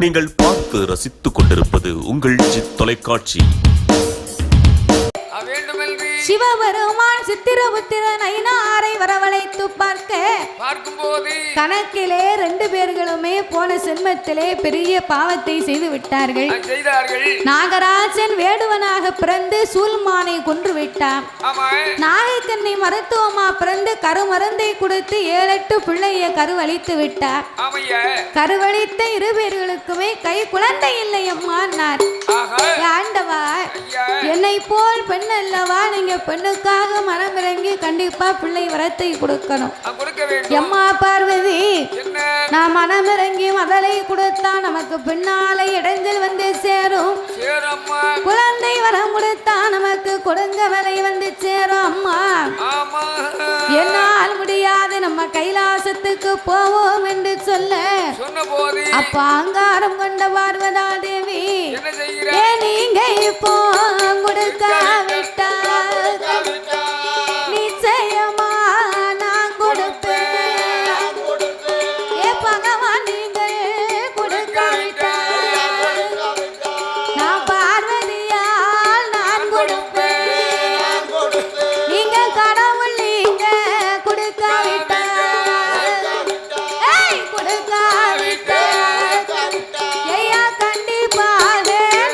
நீங்கள் பார்த்து ரசித்துக் கொண்டிருப்பது உங்கள் ஜித் தொலைக்காட்சி. சிவபெருமான் சித்திரபுத்திரன் ஐனாரை வரவழைத்து பார்க்கும்போது கணக்கிலே 2 பேர்களுமே போன செல்வத்திலே பெரிய பாவத்தை செய்து விட்டார்கள். நாகராஜன் வேடுவனாக பிறந்து சூல்மானை கொன்று விட்டான். நாகக்கண்ணி மருத்துவமா பிறந்து கருமருந்தை கொடுத்து 7-8 பிள்ளைய கருவழித்து விட்டார். கருவழித்த 2 பேர்களுக்குமே கை குழந்தை இல்லை அம்மான்னார். ஆண்டவா, என்னை போல் பெண் அல்லவா, நீங்க பெண்ணுக்காக மனமிறங்கி கண்டிப்பா பிள்ளை வரத்தை கொடுக்கணும். அம்மா பார்வதி, நான் மனமிறங்கி மதலை கொடுத்தா நமக்கு பின்னாலே இடைஞ்சல் வந்து சேரும். குழந்தை வரம் கொடுத்தா நமக்கு கொடுங்க வரை வந்து சேரும். அம்மா, என்னால் முடியாது, நம்ம கைலாசத்துக்கு போவோம் என்று சொல்ல அப்ப அங்காரம் கொண்ட பார்வதா தேவி, நீங்க இப்போ கொடுக்க விட்டா நிச்சயமா நான் கொடுப்பேன். ஏ பகவான், நீங்க கொடுக்க விட்டா நான் பார்வதியால் நான் கொடுப்பேன். நீங்க கடவுள், நீங்க கொடுக்க விட்டா கொடுக்க விட்டா ஐயா கண்டிப்பாக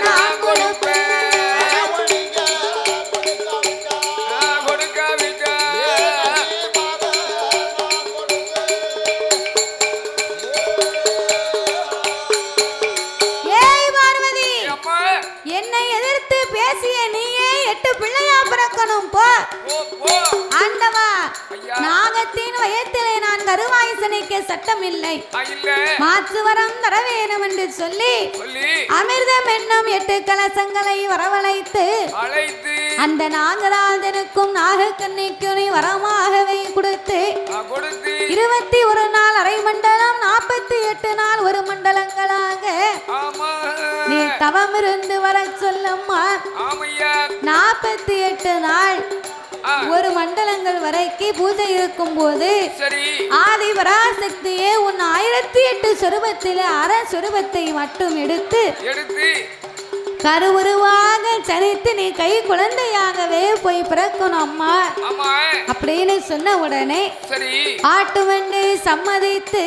நான் கொடுப்பேன். என்னை எதிர்த்து பேசிய நீயே 8 பிள்ளையா பிறக்கணும் போ. ஆண்டவா, நாகத்தின் வயத்திலே நான் கருவாய்சனைக்க சட்டம் இல்லை, மாற்று வரம் தர வேணும் என்று சொல்லி அமிர்தம் என்னும் 8 கலசங்களை வரவழைத்து அந்த நாகராஜனுக்கும் நாகக்கண்ணிக்கும் வரமாகவே கொடுத்து 21 நாள் அரை மண்டலம், 48 நாள் 1 மண்டலங்களாக நீ தவம் இருந்து வர சொல்லம்மா. 48 நாள் 1 மண்டலங்கள் வரைக்கும் பூஜை இருக்கும் போது ஆதி பராசக்தியே உன் 1008 சொரூபத்திலே அரை சொரூபத்தை மட்டும் எடுத்து கருவுருவாக சனித்து நீ கை குழந்தையாகவே போய் பிறக்கணும் அம்மா அப்படின்னு சொன்ன உடனே ஆட்டு வண்டி சம்மதித்து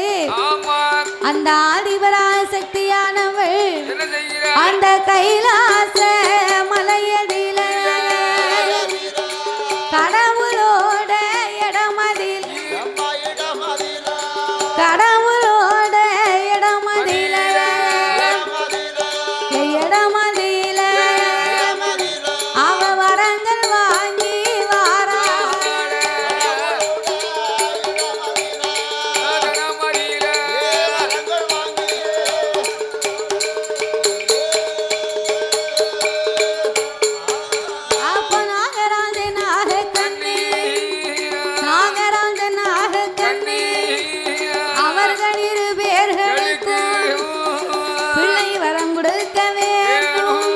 அந்த ஆதிபராசக்தியானவள் அந்த கைலாச மலையடியில கடவுளோட இடமதில் கடவுளோட இடமதில அவ வரங்கள் வாங்கி வாரா. அப்ப நாகராஜனாக கண்ணி அவர்கள் 2 பேர்களுக்கு பிள்ளை வரம் கொடுக்க வேண்டும்,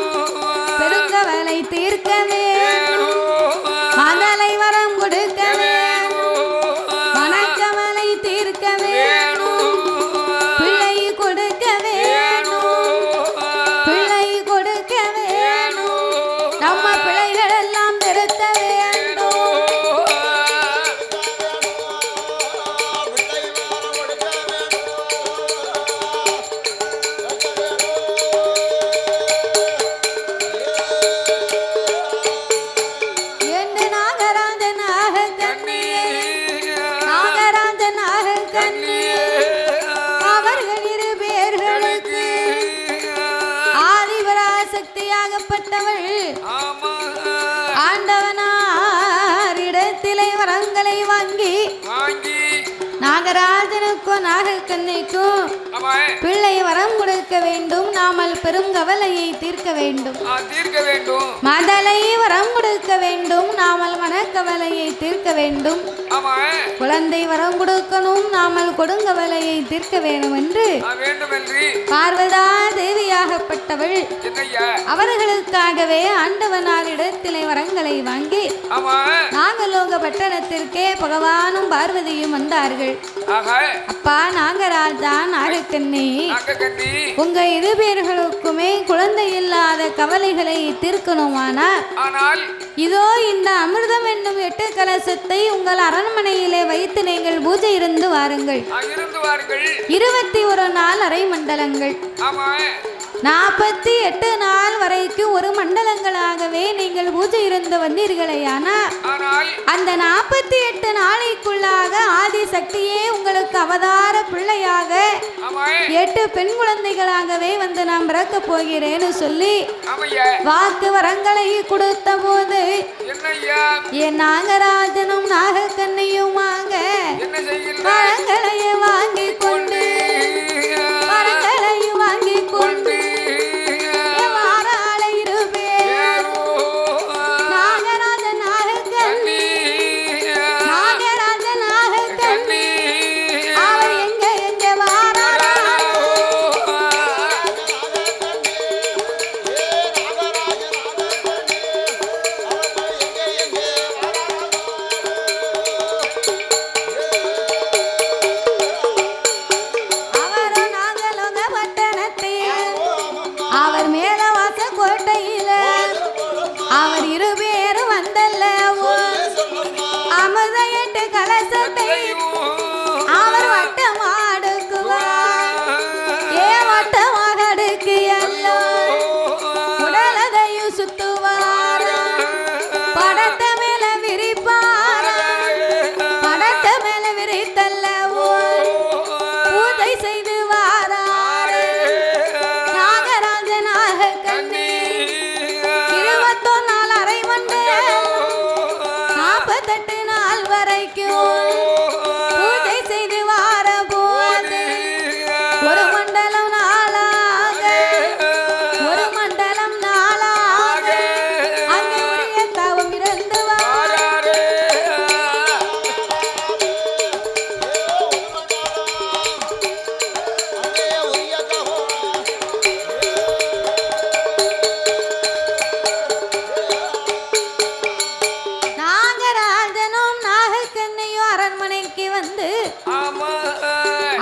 பெருங்கவலை தீர்க்க வேண்டும், மதலை வரம் கொடுக்க வேண்டும், மனக்கவலை தீர்க்க வேண்டும், பிள்ளை கொடுக்க வேண்டும், பிள்ளை கொடுக்க வேண்டும், நம்ம பிள்ளைகள் எல்லாம் திருத்த வேண்டும். என்று நாகராஜனாக கண்ணி அவர்கள் 2 பேர்களுக்கு ஆதிபராசக்தியாகப்பட்டவள் ஆண்டவனார் இடத்திலே வரங்களை வாங்கி நாகராஜனுக்கும் நாகக்கண்ணிக்கும் பிள்ளை வரம் கொடுக்க வேண்டும், நாமல் பெரும் கவலையை தீர்க்க வேண்டும், மதலை வரம் கொடுக்க வேண்டும், நாமல் மனக்கவலையை தீர்க்க வேண்டும், குழந்தை வரம் கொடுக்கணும், நாமல் கொடுங்கவலையை தீர்க்க வேண்டும் என்று பார்வதா தேவியாகப்பட்டவள் அவர்களுக்காகவே ஆண்டவனார் இடத்திலே வரங்களை வாங்கி நாகலோக பட்டணத்திற்கே பகவானும் பார்வதியும் வந்தார்கள். அப்ப அப்பா நாகராஜா நாகக்கண்ணி உங்க இரு பேர்களுக்குமே குழந்தை இல்லாத கவலைகளை தீர்க்கணுமானா இதோ இந்த அமிர்தம் என்னும் 8 கலசத்தை உங்கள் அரண்மனையிலே வைத்து நீங்கள் பூஜை இருந்து வாருங்கள் 21 நாள் அரை மண்டலங்கள் 48 நாள் வரைக்கும் ஒரு மண்டலங்களாகவே நீங்கள் பூஜை இருந்து வந்தீர்களேயானா அந்த 48 நாளைக்குள்ளாக ஆதி சக்தியே உங்களுக்கு அவதார பிள்ளையாக 8 பெண் குழந்தைகளாகவே வந்து நான் பிறக்க போகிறேன்னு சொல்லி வாக்கு வரங்களை கொடுத்த போது என் நாகராஜனும் நாகக்கண்ணையுமாக வரங்களையே வாங்கி கொண்டு வரங்களையும் வாங்கி கொண்டு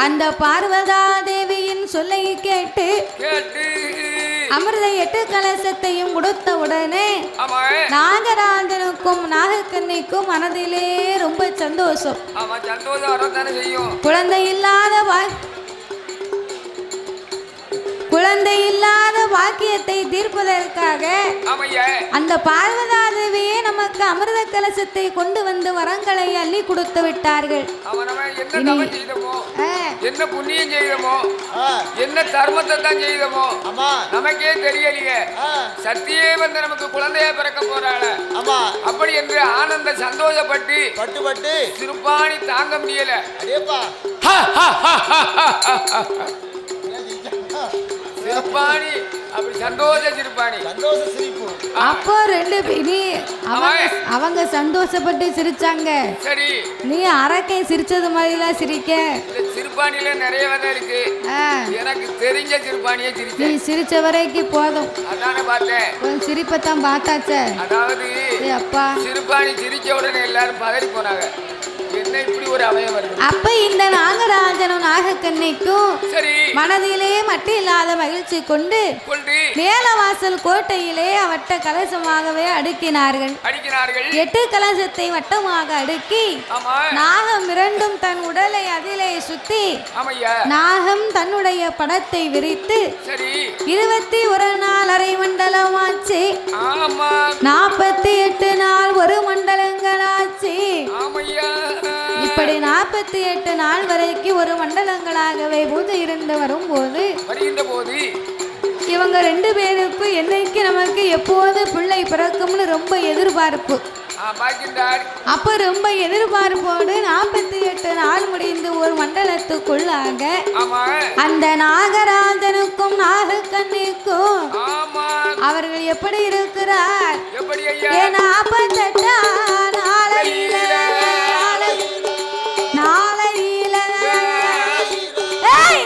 அந்த பார்வதா தேவியின் சொல்லை கேட்டு அமிர்த 8 கலசத்தையும் கொடுத்த உடனே நாகராஜனுக்கும் நாகக்கண்ணிக்கும் மனதிலே ரொம்ப சந்தோஷம். குழந்தை இல்லாத பாக்கியத்தை தீர்ப்பதற்காக அந்த பார்வதா தேவியே நமக்கு அமிர்த கலசத்தை கொண்டு வந்து வரங்களை அள்ளி கொடுத்து விட்டார்கள். என்ன புண்ணியம் செய்தமோ என்ன தர்மத்தை தான் செய்தமோ நமக்கே தெரியலையே. சத்தியே வந்து நமக்கு குழந்தையா பிறக்க போறாள அப்படி என்று ஆனந்த சந்தோஷப்பட்டு பட்டு சிறுபாணி தாங்க முடியல. சிறுபாணி அப்படி சந்தோஷ சிறுபாணி சந்தோஷ சிரிப்பு. அப்போ 2 பேரும் அவங்க சந்தோஷப்பட்டு சிரிச்சாங்க. சரி நீ அரக்கை சிரிச்சது மாதிரிலாம் சிரிக்க. சிறுபாணியில நிறைய வகை இருக்கு. எனக்கு தெரிஞ்ச சிறுபாணியே சிரிச்ச. நீ சிரிச்ச வரைக்கும் போதும். அதானே பார்த்தேன். உன் சிரிப்பத்தான் பார்த்தாச்சே. அதாவது அப்பா சிறுபாணி சிரிச்ச உடனே எல்லாரும் பதறி போனாங்க. என்ன இப்படி ஒரு அவயம் வருது. அப்ப இந்த நாகராஜனும் நாகக்கண்ணிக்கும் மனதிலே மட்டு இல்லாத மகிழ்ச்சி கொண்டு மேலவாசல் கோட்டையிலே வட்ட கலசமாகவே அடுக்கினார்கள். 8 கலசத்தை வட்டமாக அடுக்கி நாகம் 2 தன் உடலை அதிலே சுத்தி நாகம் தன்னுடைய படத்தை விரித்து 21 நாள் அரை மண்டலமாச்சு. 48 நாள் ஒரு மண்டலங்களாச்சு. இப்படி 48 நாள் வரைக்கும் ஒரு மண்டலங்களாகவே பூஜை இருந்து வரும்போது இவங்க 2 பேருக்கும் என்னைக்கு நமக்கு எப்போது பிள்ளை பிறக்கும்னு ரொம்ப எதிர்பார்ப்பு. அப்ப ரொம்ப எதிர்பார்ப்போடு 48 நாள் முடிந்து ஒரு மண்டலத்துக்குள்ளாக அந்த நாகராஜனுக்கும் நாகக்கண்ணிக்கும் அவர்கள் எப்படி இருக்கிறார் 48 நாளையில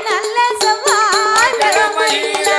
நல்ல செவ்வாய் கிழமையில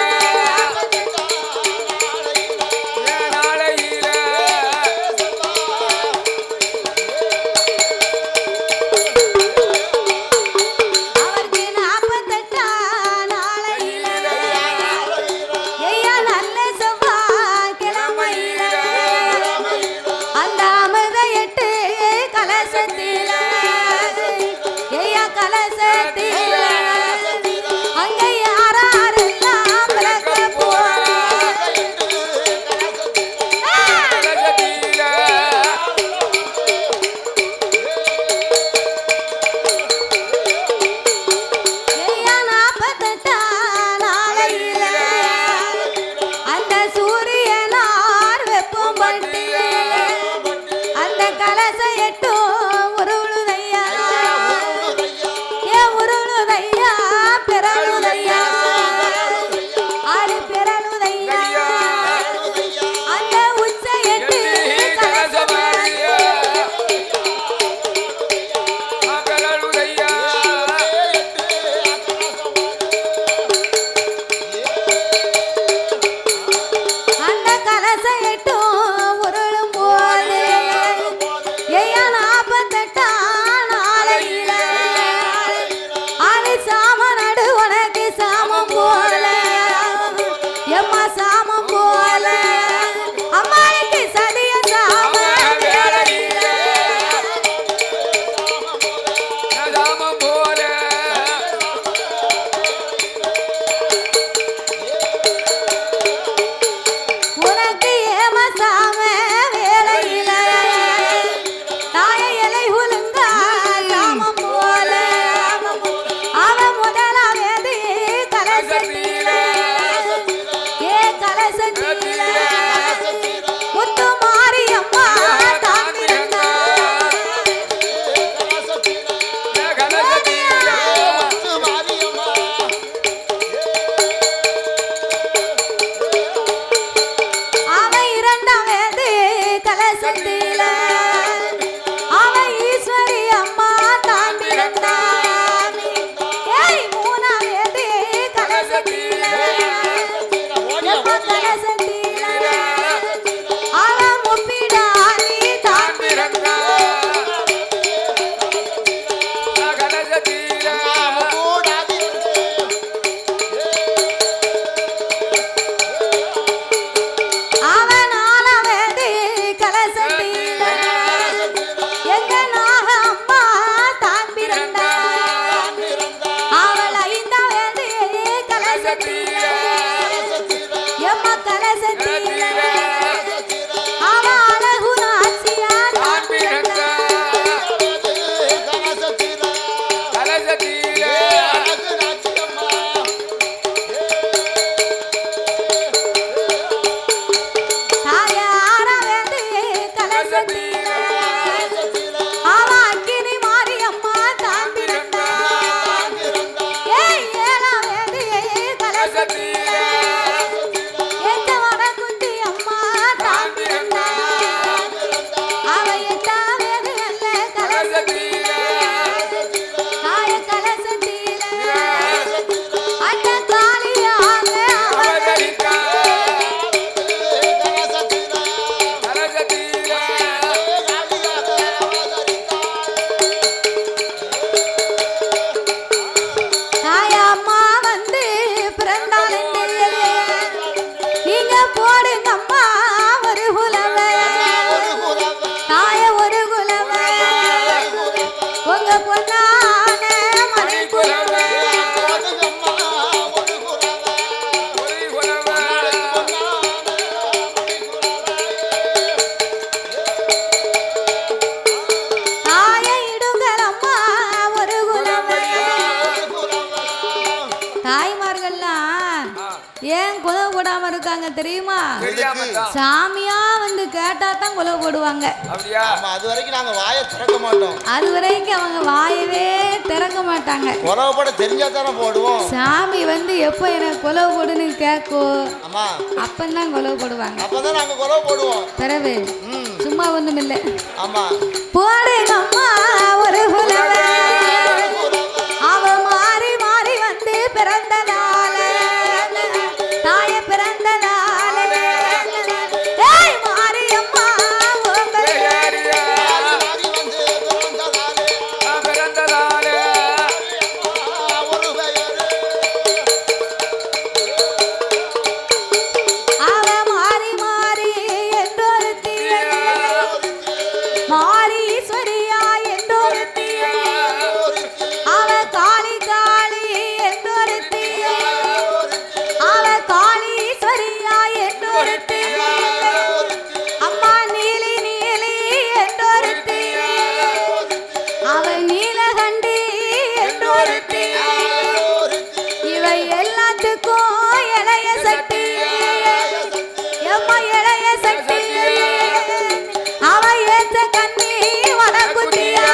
ஏன் குலவு போடாம இருக்காங்க தெரியுமா? சாமியா வந்து கேட்டா தான் குலவு போடுவாங்க. அப்படியா? அது வரைக்கும் நாங்க வாயை திறக்க மாட்டோம். அது வரைக்கும் அவங்க வாயவே திறக்க மாட்டாங்க. குலவு போட தெரிஞ்சா தானே போடுவோம். சாமி வந்து எப்போ எனக்கு குலவு போடுன்னு கேட்கும், ஆமா, அப்பந்தான் குலவு போடுவாங்க. அப்பதான் நாங்க குலவு போடுவோம். பிறகு சும்மா ஒண்ணும் இல்லை. ஆமா, போடுங்கம்மா ஒரு குலவை, அவ மாறி மாறி வந்து பிறந்ததால, தாய பிறந்ததால, ஏய் மாரியம்மா அவ மாறி மாறி என்றொருத்தி, மாரீஸ்வரியா என்றொருத்தி, அவ காளி காளி என்றொருத்தி, அவ காளீஸ்வரியா என்றொருத்தி, அம்மா நீலி நீலி என்றொருத்தி, அவ நீலகண்டி என்றொருத்தி, இவை எல்லாத்துக்கும் இளைய சக்தி, எம்மா இளைய சக்தி, அவ ஏற்ற கண்ணி வடக்குத்தியா,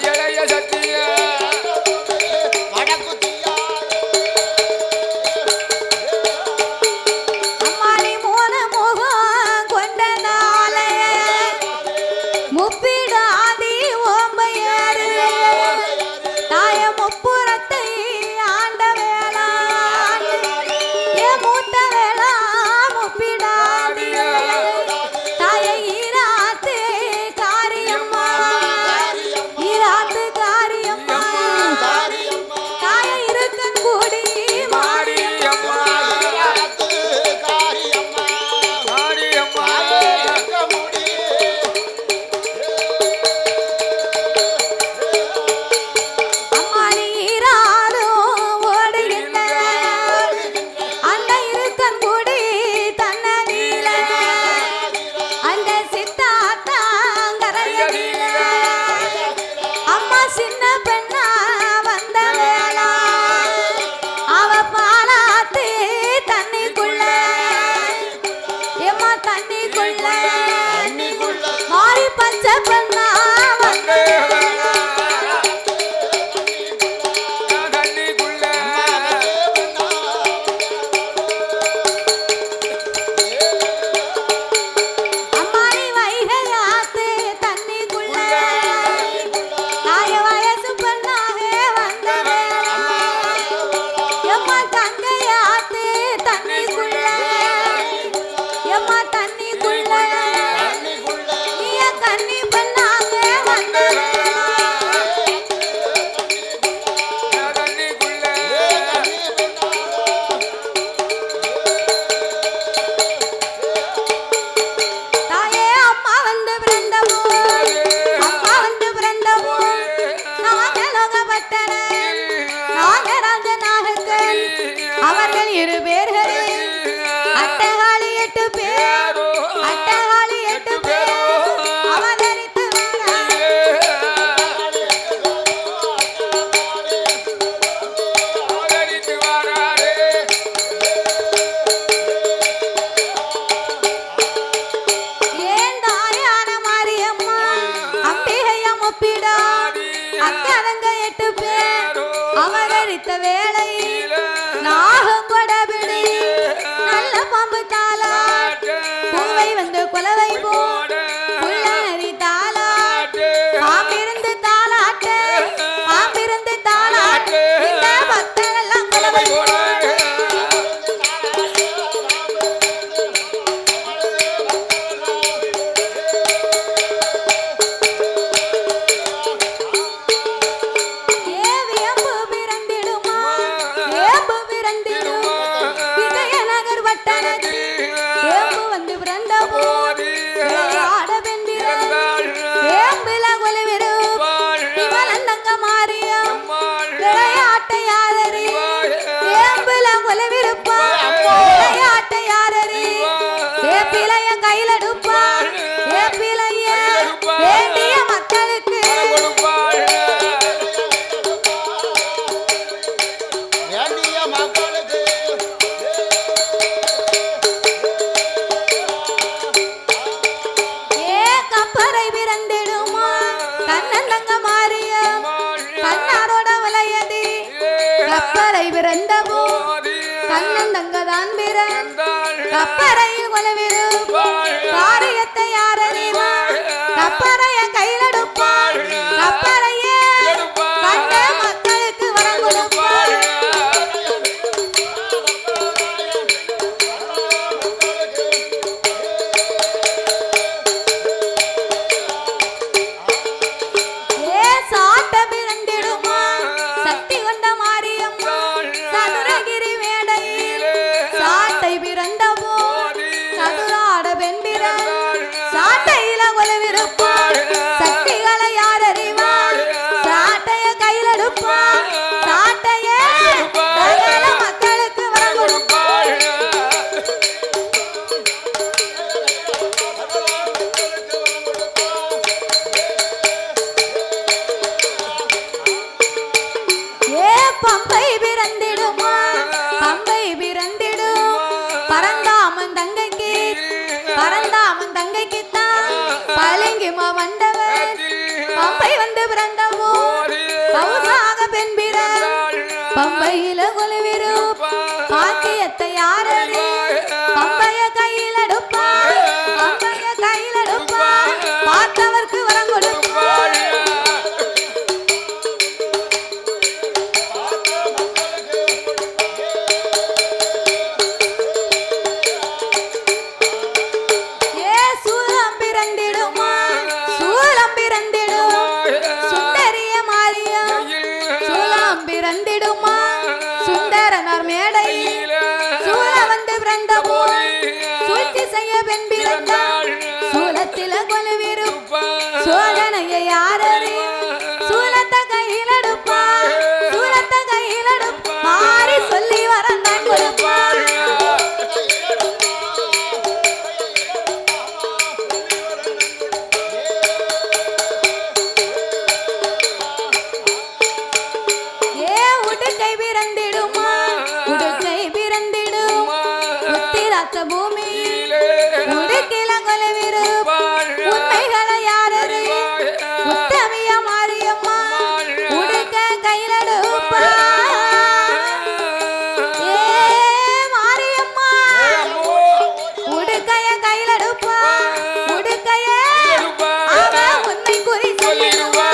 இளைய சக்திய அம்மாடி மூணு முகம் கொண்டனால, முப்பிடாதி ஓம்பையாரு, தாய முப்புறத்தை ஆண்ட வேளா, ஏ மூத்த வேளா முப்பிடாதி, தாய ஈராத்து காரியம்மா, ஈராத்து காரியம்மா, தாய இருக்கன் கூடி மாரியம்மா மாரியம்மா அம்மாடி ஈராலும் ஓடுகின்ற அந்த இருக்கன் கூடி தன்னதில, அந்த சித்தாத்தாங்கரையதில, அம்மா சின்ன பெண்ணா வந்த வேளா, அவ பாலாத்து தண்ணிக்குள்ள, எம்மா தண்ணிக்குள்ள மாறி பச்சை பெண்ணா வந்த வேளா, தண்ணிக்குள்ள அம்மாடி வைகையாத்து தண்ணிக்குள்ள, தாய வயசு பெண்ணாக வந்த வேளா, எம்மா தங்கையாத்து தண்ணிக்குள்ள, எம்மா தண்ணிக்குள்ள, நீய கன்னி பெண்ணாக வந்த வேளா, தண்ணிக்குள்ள தாயே அம்மா வந்து பிறந்தவோ, அம்மா வந்து பிறந்தவோ, நாங்க லோகபட்டன, நாங்க ராஜநாகக்கன், அவர்கள் இரு பேர்களே, அட்டகாளி 8 பேர், அட்டகாளி 8 பேர் அவதரித்து அவதரித்து வாராரே ஏன் தாயான மாரியம்மா அம்பிகையா முப்பிடா, அக்கதங்க 8 பேர் அவதரித்த வேளை, நாகம் கொடபிடி நல்ல பாம்பு தாளா, பூவை வந்து குலவை போட புள்ளரி தாளா, பாம்பிருந்து தாளாட்ட, பாம்பிருந்து தாளாட்ட, இந்த பக்தர் எல்லாம் குலவை போட ஏவியம்பு பிறந்திடுமா, ஏம்பு பிறந்திடுமா, விஜயநகர் வட்டணத்தில் ஏம்பு வந்து பிறந்த போது விளையாட கப்பரை பிறந்த போதி கண்ணன் தங்கதான் கண்டாள் கப்பரையில் கொலவிரு காரியத்தை யார் அறிவார் கப்பரைய கையிலெடுப்பாள் கப்பரையே கண்ட மக்களுக்கு வரம் கொடுப்பாள் ஏ சாட்ட பிறந்திடுமா சக்தி கொண்ட மாரியம்மா சதுரகிரி மேடையில் சாட்டை பிறந்த போது சதுராட பெண்பிற சாட்டையில கொலவிருப்பாள் சக்திகளை யார் அறிவாள் சாட்டைய கையிலெடுப்பாள் சாட்டையே சகல மக்களுக்கு வரம் கொடுப்பாள் ஏ பம்பை பிறந்திடுமா பம்பை பிறந்திடும் பரந்தாமன் தங்கைக்கு பரந்தாமன் தங்கைக்குத்தான் பளிங்குமா வந்தவர் பம்பை வந்து பிறந்தவோ பவுசாக பெண் பிற பம்பையில கொலுவிரு பாக்கியத்தை யாரது பம்பைய கையில் எடுப்பாள் பம்பைய கையில் எடுப்பாள் பார்த்தவர்க்கு வரம் கொடுப்பாள் ஏ சூலம் பிறந்திடுமா சூலம் பிறந்திடும் சுந்தரிய மாரியம் சூலம் பிறந்திடுமா சுந்தரனார் மேடை சூல வந்து பிறந்த சூழ்ச்சி செய்ய பெண் பிறந்தாள் சூலத்தில கொலுவிரு சோதனையை யாரறி சூலத்தை கையில் எடுப்பாள் சூலத்தை கையில் எடுப்பாள் மாறி சொல்லி வரந்தான் கொடுப்பாள் ஏ உடுக்கை பிறந்திடுமா உடுக்கை பிறந்திடும் உத்திராத்த பூமி உடுக்கில கொலவிரு உண்மைகளை யாரது உத்தமிய மாரியம்மா உடுக்க கையிலெடுப்பா ஏ மாரியம்மா உடுக்கைய கையிலெடுப்பா உடுக்கைய அவ உண்மை குறி சொல்லிடுவா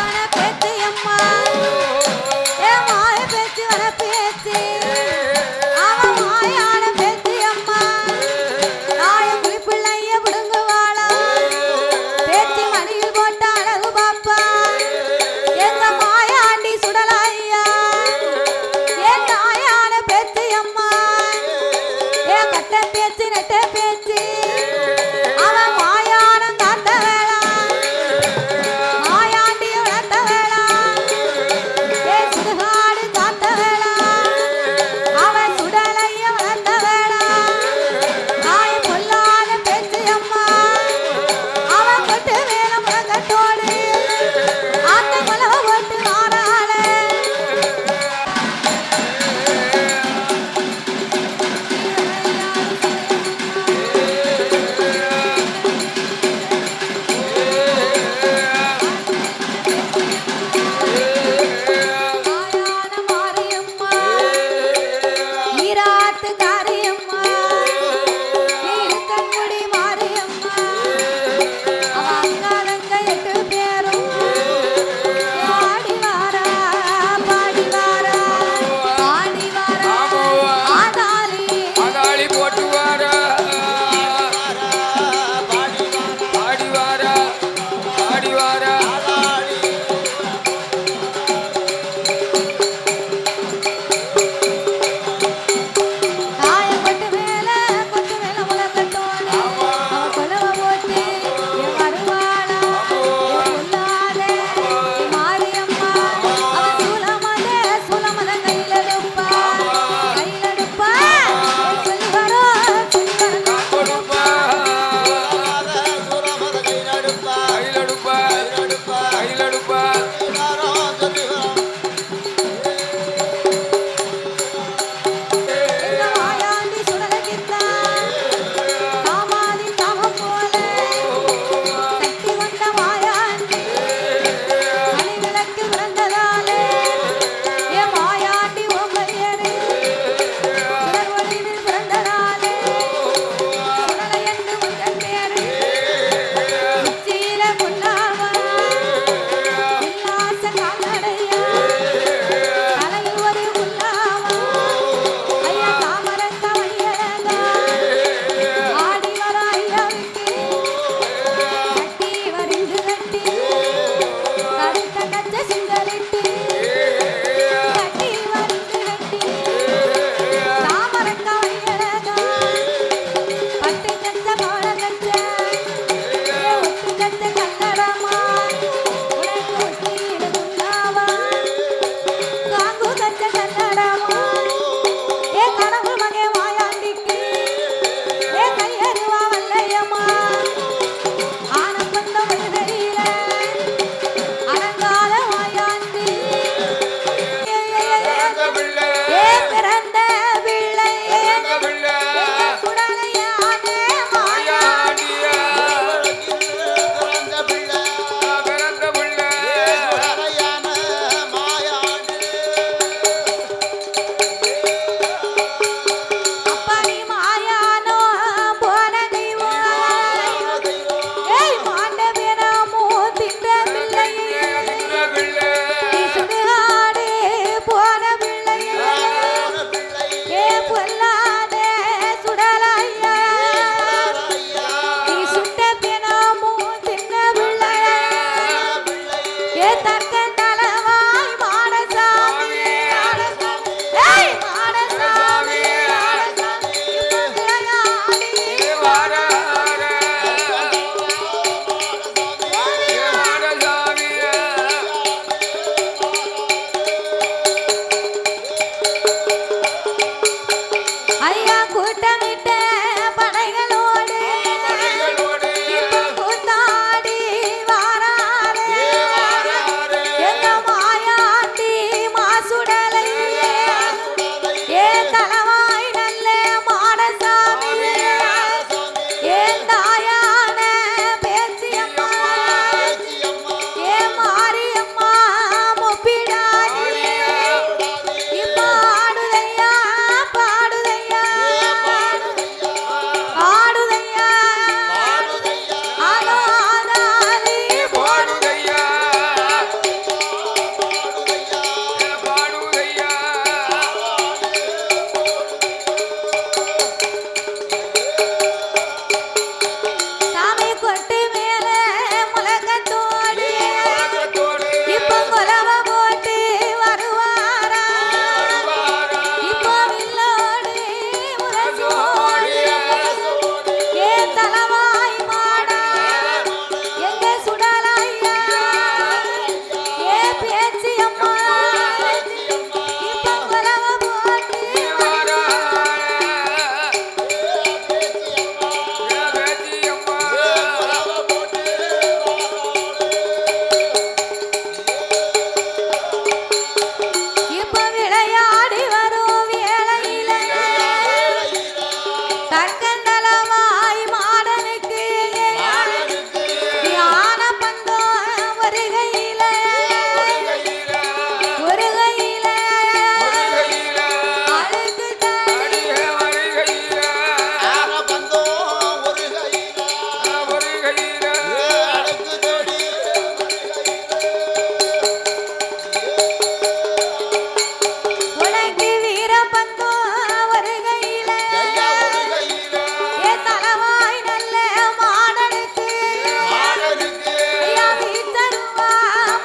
மாயான பேச்சு அம்மா ஏ மாய பேச்சு வர பேச்சு அவன் மாயான பேச்சு அம்மா நாய குளிப்பிள்ளைய புடுங்குவாளா பேச்சு மடியில் போட்ட அழகு பாப்பா எங்க மாயாண்டி சுடலாய்யா ஏன் நாயான பேச்சு அம்மா ஏ கட்ட பேச்சு நெட்ட பேச்சு அவன் மாயானம் காத்த வேளா மாயாண்டி வளர்த்த வேளா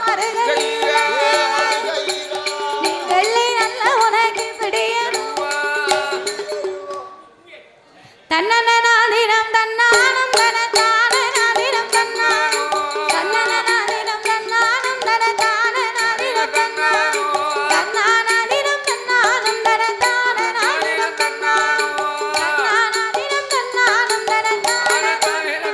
வருகையிலா நீ வெள்ளை நல்ல உனக்கு பிடியணும் தன்னனாதினம் தன்னானம் தனதானனாதினம் தன்னானம் தன்னனாதினம் தன்னானம் தனதானனாதினம் தன்னானம் தன்னானாதினம் தன்னானம் தனதானனாதினம் தன்னானம் தன்னானாதினம் தன்னானம் தனதானனாதினம்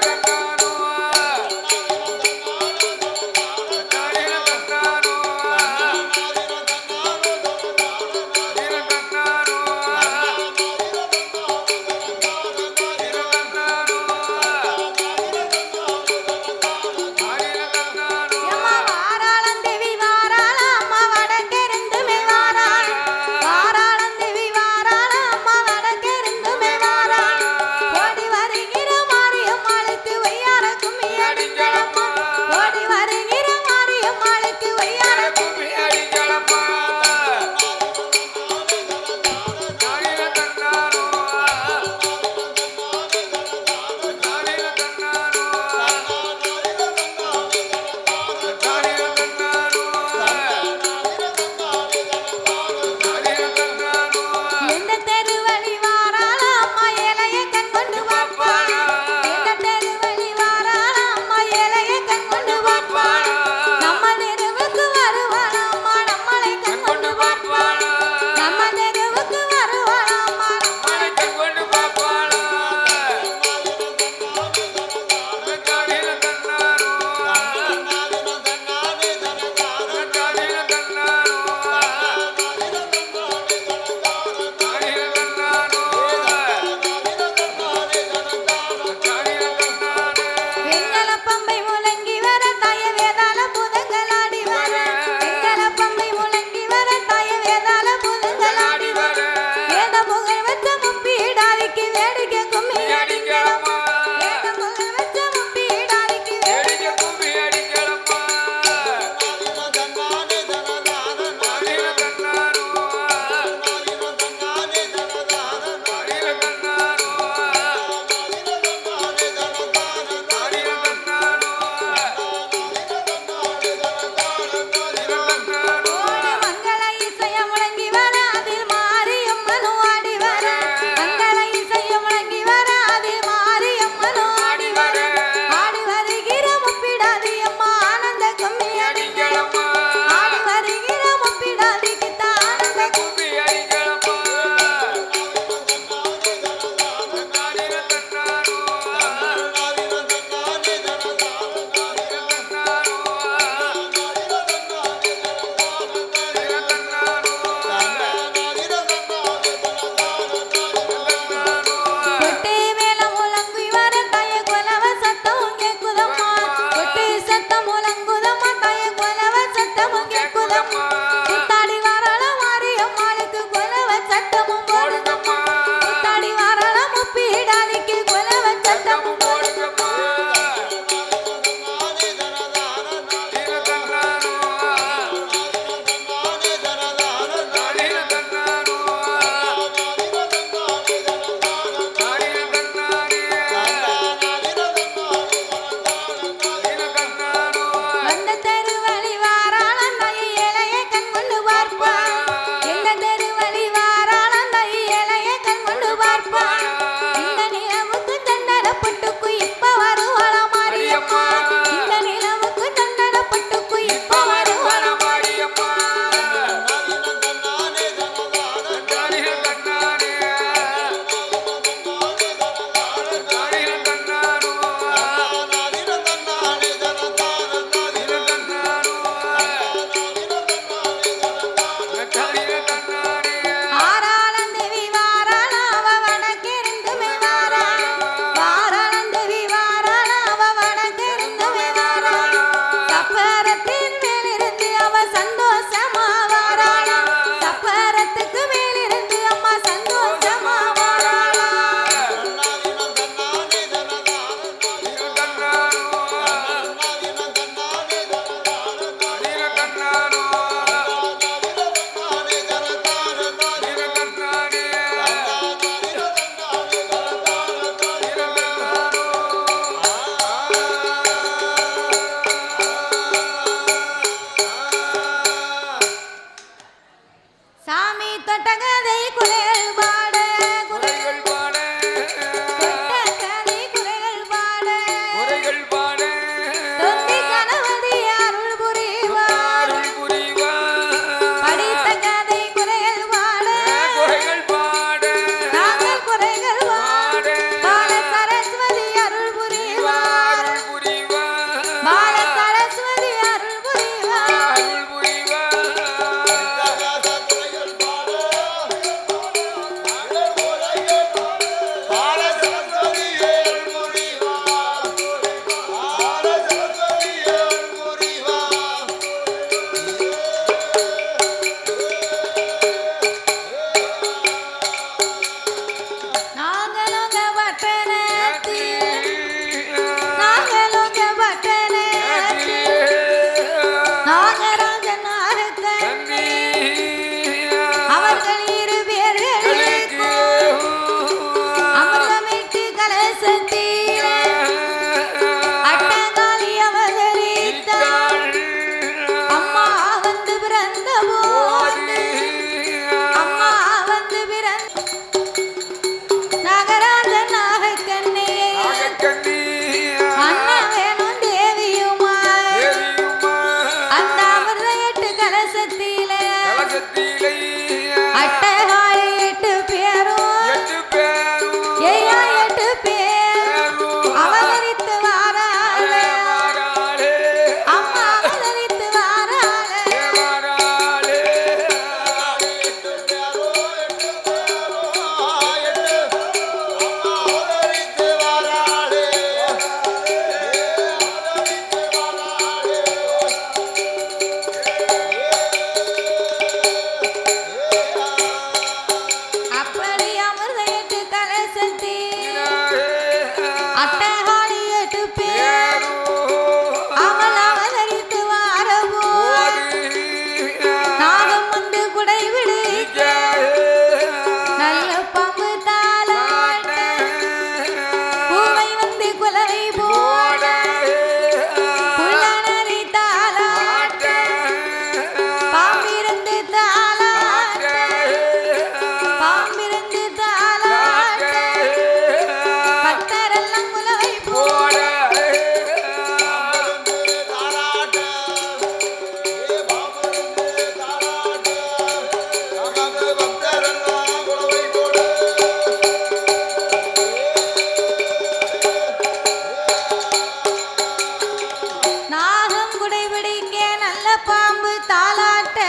தாளாட்ட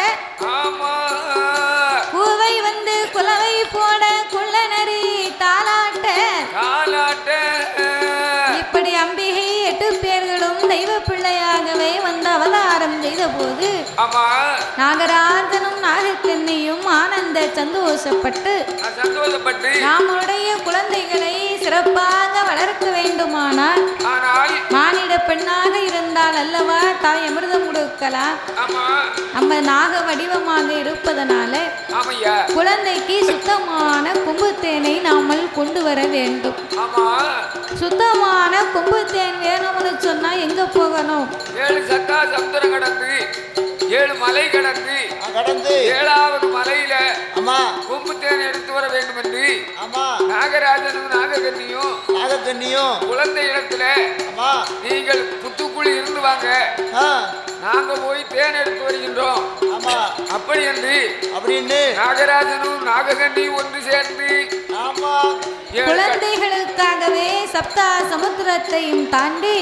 ஆமா பூவை வந்து குலவை போட குள்ளநரி தாளாட்ட தாலாட்ட இப்படி அம்பிகை 8 பேர்களும் தெய்வ பிள்ளையாகவே வந்து அவதாரம் செய்த போது ஆமா நாகராஜனும் நாகக்கண்ணியும் ஆனந்த சந்தோஷப்பட்டு சந்தோஷப்பட்டு நம்முடைய குழந்தைகளை சிறப்பாக வளர்க்க வேண்டுமானால் ஆனால் மானிட பெண்ணாக இருந்தால் அல்லவா தாய் அமிர்தம் கொடுக்கலாம். ஆமா நம்ம நாக வடிவமாக இருப்பதனால ஆமையா குழந்தைக்கு சுத்தமான கொம்புத்தேனை நாமல் கொண்டு வர வேண்டும். ஆமா சுத்தமான கொம்புத்தேன் வேணும்னு சொன்னா எங்க போகணும்? 7 சத்தா சமுத்திரம் கடந்து 7 மலை கடந்து கடந்து 7வது மலையில ஆமா கொம்பு தேன் எடுத்து வர வேண்டும் என்று ஆமா நாகராஜனும் நாககன்னியும் நாகக்கண்ணியும் குழந்தை இடத்துல ஆமா நீங்கள் புத்துக்குழி இருந்து வாங்க ஆ, நாங்க போய் தேன் எடுத்து வருகின்றோம் ஆமா அப்படி என்று அப்படின்னு நாகராஜனும் நாககன்னியும் ஒன்று சேர்ந்து ஆமா குழந்தைகளுக்காகவே சப்தா சமுத்திரத்தையும் தாண்டி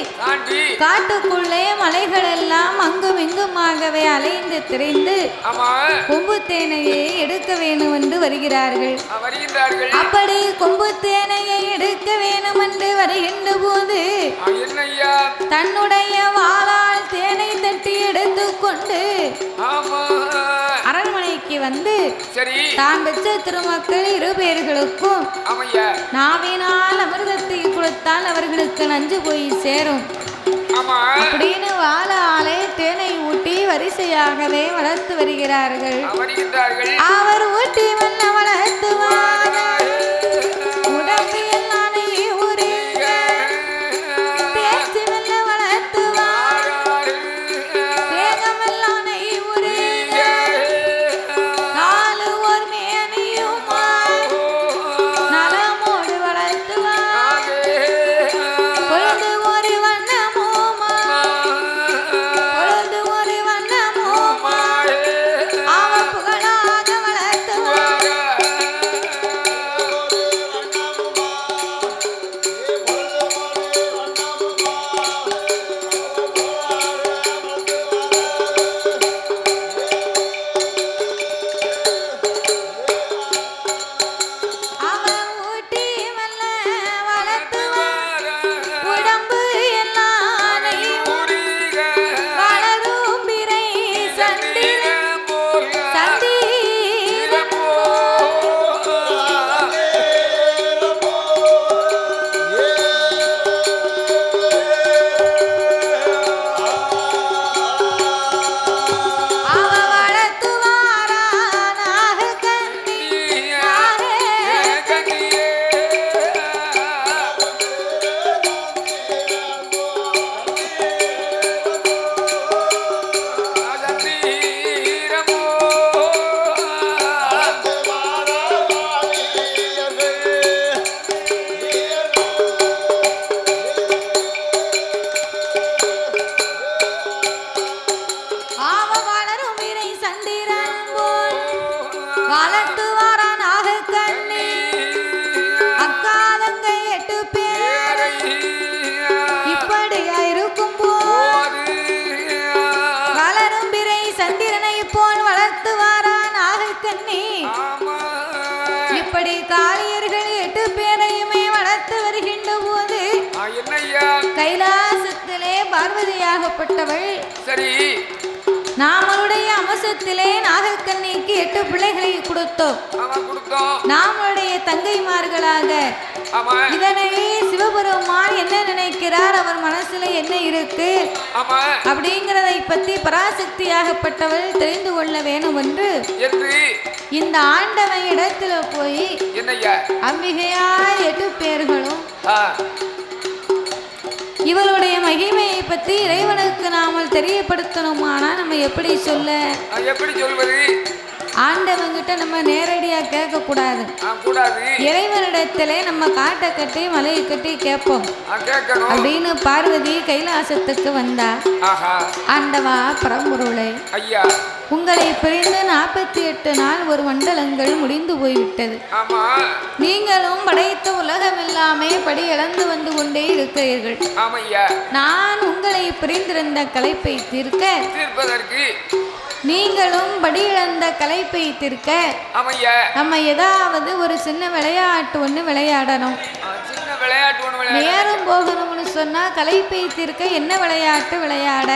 காட்டுக்குள்ளே மலைகள் எல்லாம் அங்கும் இங்குமாகவே அலைந்து திரைந்து ஆமா கொம்பு தேனையை எடுக்க வேணும் என்று வருகிறார்கள். வருகின்றார்கள். அப்படி கொம்பு தேனையை எடுக்க வேணும் என்று வருகின்ற போது என்னையா தன்னுடைய வாளால் தேனை தட்டி எடுத்துக்கொண்டு ஆமா அரண்மனைக்கு வந்து சரி தான் பெற்ற திருமக்கள் 2 பேர்களுக்கும் ஆமையா நாவினால் அமிர்தத்தை கொடுத்தால் அவர்களுக்கு நஞ்சு போய் சேரும் ஆமா அப்படின்னு வாளாலே தேனை ஊட்டி வரிசையாகவே வளர்த்து வருகிறார்கள். வருகின்றார்கள். அவர் ஊட்டி வல்ல வளர்த்துவார் உடம்பு எல்லாம் ஊரீங்க பேச்சு வல்ல வளர்த்துவார் தேகமெல்லாம் ஊரீங்க 4 ஓர் மேனியுமா நலமோடு வளர்த்துவார் பொழுது ஒரு வண்ணமோமா பொழுது ஒரு வண்ணமோமா அவ புகழாக வளர்த்துவார். அவ ஊட்டி வல்ல வளர்த்துவார் உடம்பு எல்லாம் வளரும் பிறை சந்திரன் சந்திரன் அவ வளர்த்துவாரா நாகக்கண்ணி அவ வளரும் பிறை சந்திரன் போல் வளர்த்துவாரா நாகக்கண்ணி அக்காலங்க 8 பேர் இப்படியா இருக்கும் போல் வளரும் பிறை சந்திரனை போல் வளர்த்துவாரா நாகக்கண்ணி இப்படி காளியர்கள் 8 பேரையுமே வளர்த்து வருகின்ற போது கைலாசத்திலே பார்வதியாகப்பட்டவள் சரி நாமளுடைய அம்சத்திலே நாகக்கண்ணிக்கு 8 பிள்ளைகளை கொடுத்தோம். ஆமா கொடுத்தோம். நாமளுடைய தங்கைமார்களாக ஆமா இதனை சிவபெருமான் என்ன நினைக்கிறார், அவர் மனசுல என்ன இருக்கு ஆமா அப்படிங்கிறதை பத்தி பராசக்தியாகப்பட்டவள் தெரிந்து கொள்ள வேணும் என்று இந்த ஆண்டவன் இடத்துல போய் என்னையா அம்பிகையார் 8 பேர்களும் இவளுடைய மகிமையை பற்றி இறைவனுக்கு நாமல் தெரியப்படுத்தணுமானா நம்ம எப்படி சொல்வது? ஆண்டவங்கிட்ட நம்ம நேரடியா கேட்க கூடாது. இறைவனிடத்திலே நம்ம காட்டை கட்டி மலையை கட்டி கேட்போம் அப்படின்னு பார்வதி கைலாசத்துக்கு வந்தா. ஆண்டவா பரம்பொருளை உங்களை பிரிந்து 48 நாள் ஒரு மண்டலங்கள் முடிந்து போய்விட்டது. நீங்களும் படைத்த உலகம் எல்லாமே படி இழந்து வந்து கொண்டே இருக்கிறீர்கள். நான் உங்களை பிரிந்திருந்த களைப்பை தீர்ப்பதற்கு நீங்களும் படி இழந்த களைப்பை தீர்க்க ஆமையா நம்ம ஏதாவது ஒரு சின்ன விளையாட்டு ஒண்ணு விளையாடணும். சின்ன விளையாட்டு ஒண்ணு விளையாட நேரம் போகணும்னு சொன்னா களைப்பை தீர்க்க என்ன விளையாட்டு விளையாட?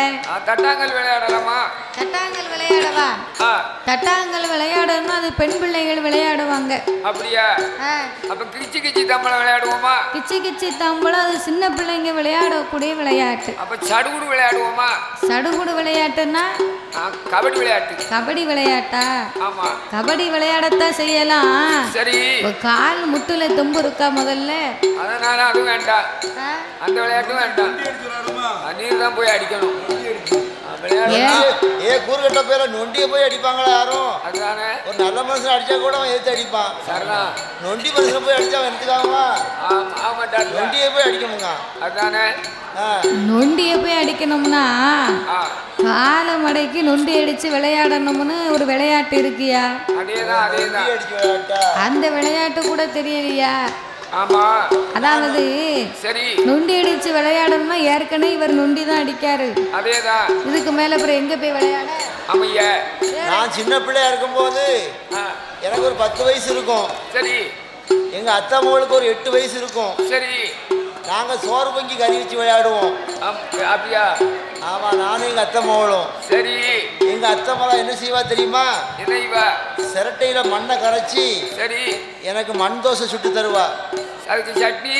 தட்டாங்கல் விளையாடலாமா? தட்டாங்கல் விளையாடவா? தட்டாங்கல் விளையாடணும்னா அது பெண் பிள்ளைகள் விளையாடுவாங்க. அப்படியா? அப்ப கிச்சி கிச்சி தம்பளம் விளையாடுவோமா? கிச்சி கிச்சி தம்பளம் அது சின்ன பிள்ளைங்க விளையாடக்கூடிய விளையாட்டு. அப்ப சடுகுடு விளையாடுவோமா? சடுகுடு விளையாட்டுன்னா கபடி விளையாட்டு. கபடி விளையாட்டா? ஆமா, கபடி விளையாடத்தான் செய்யலாம். சரி, கால் முட்டுல தும்பு இருக்கா முதல்ல, அதனால அது வேண்டாம். அந்த விளையாட்டும் வேண்டாம். நீர் தான் போய் அடிக்கணும். கூறுகட்ட பேர நொண்டிய போய் அடிப்பாங்களா யாரும்? அதுதானே. ஒரு நல்ல மனுஷன் அடிச்சா கூட அவன் எதிர்த்து அடிப்பான். சரிதான். நொண்டி மனுஷன் போய் அடிச்சா அவன் எடுத்துக்காமா? ஆமாட்டா, நொண்டிய போய் அடிக்கணுங்க. அதுதானே. நொண்டிய போய் அடிக்கணும்னா கால மடைக்கு நொண்டி அடிச்சு விளையாடணும்னு ஒரு விளையாட்டு இருக்கியா? அதேதான் அதேதான். அந்த விளையாட்டு கூட தெரியலையா? ஆமா, அதாவது சரி, நொண்டி அடிச்சு விளையாடணும்னா ஏற்கனவே இவர் நொண்டி தான் அடிக்காரு. அதேதான். இதுக்கு மேல அப்புறம் எங்க போய் விளையாட? ஆமையா, நான் சின்ன பிள்ளையா இருக்கும்போது எனக்கு ஒரு 10 வயசு இருக்கும். சரி, எங்க அத்தை மகளுக்கு ஒரு 8 வயசு இருக்கும். சரி, நாங்க சோறு பொங்கி கறி வச்சு விளையாடுவோம். அப்படியா? ஆமா, நானும் எங்க அத்தை மகளும். சரி, எங்க அத்தை மகள் என்ன செய்வா தெரியுமா? என்ன இவா? சிரட்டையில மண்ணை கரைச்சி சரி, எனக்கு மண் தோசை சுட்டு தருவா. அதுக்கு சட்னி?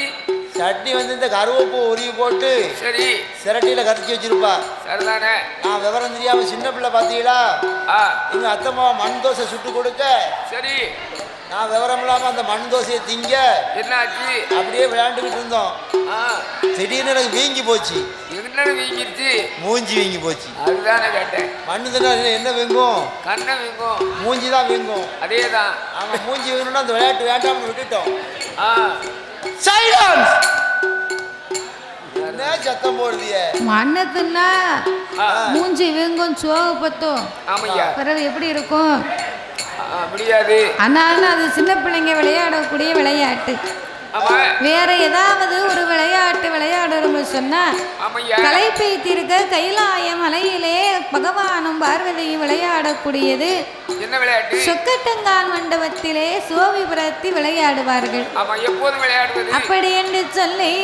சட்னி வந்து இந்த கருவேப்பு உருவி போட்டு சரி, சிரட்டையில கரைச்சி வச்சிருப்பா. சரிதானே. நான் விவரம் தெரியாம சின்ன பிள்ளை பாத்தீங்களா, எங்க அத்தை மகள் மண் தோசை சுட்டு கொடுக்க, சரி, நான் விவரம் இல்லாம அந்த மண் தோசையை திங்க என்னாச்சு? அப்படியே விளையாண்டுக்கிட்டு இருந்தோம். திடீர்னு எனக்கு வீங்கி போச்சு. என்ன வீங்கிருச்சு? மூஞ்சி வீங்கி போச்சு. அதுதானே கேட்டேன். மண்ணு தின்னா என்ன வீங்கும்? கண்ணை வீங்கும். மூஞ்சி தான் வீங்கும். அதேதான். ஆமா, மூஞ்சி வீங்கணும்னா அந்த விளையாட்டு வேண்டாம்னு விட்டுட்டோம். சைலன்ஸ். என்ன சத்தம் போடுதியே? மண்ணத்துன்னா மூஞ்சி வீங்கும், சோகு பத்தும். ஆமையா. பிறகு எப்படி இருக்கும்? முடியாது. ஆனாலும் அது சின்ன பிள்ளைங்க விளையாடக்கூடிய விளையாட்டு. வேற ஏதாவது ஒரு விளையாட்டு விளையாடுறோம்னு சொன்னா களைப்பை தீர்க்க கைலாய மலையிலே பகவானும் பார்வதியும் விளையாடக்கூடியது என்ன விளையாட்டு? சொக்கட்டங்கால் மண்டபத்திலே சோவிபுரத்தி விளையாடுவார்கள். அப்படி என்று சொல்லி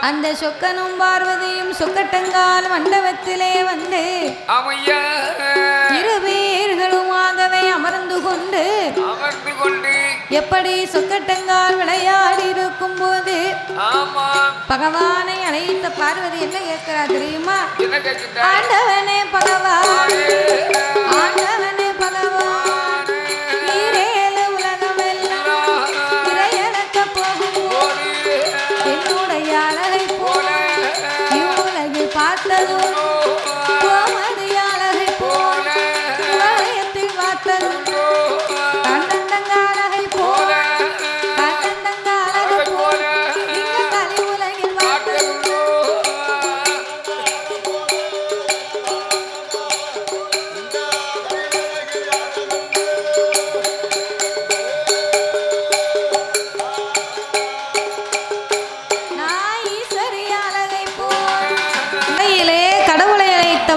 அந்த சொக்கனும் பார்வதியும் சொக்கட்டங்கால் மண்டபத்திலே வந்து இரு பேர்களுமாகவே அமர்ந்து கொண்டு எப்படி சொக்கட்டங்கால் விளையாடி இருக்கும் போது பகவானை அழைத்த பார்வதி என்ன கேட்கிறா தெரியுமா? ஆண்டவனே பகவான், ஆண்டவனே பகவான், ஈரேழு உலகம் எல்லாம் இறையடக்க போகும் என்னுடைய அழகை போல இவ்வுலகில் பார்த்ததும் கோமதி அழகை போல உலகத்தில் பார்த்ததும்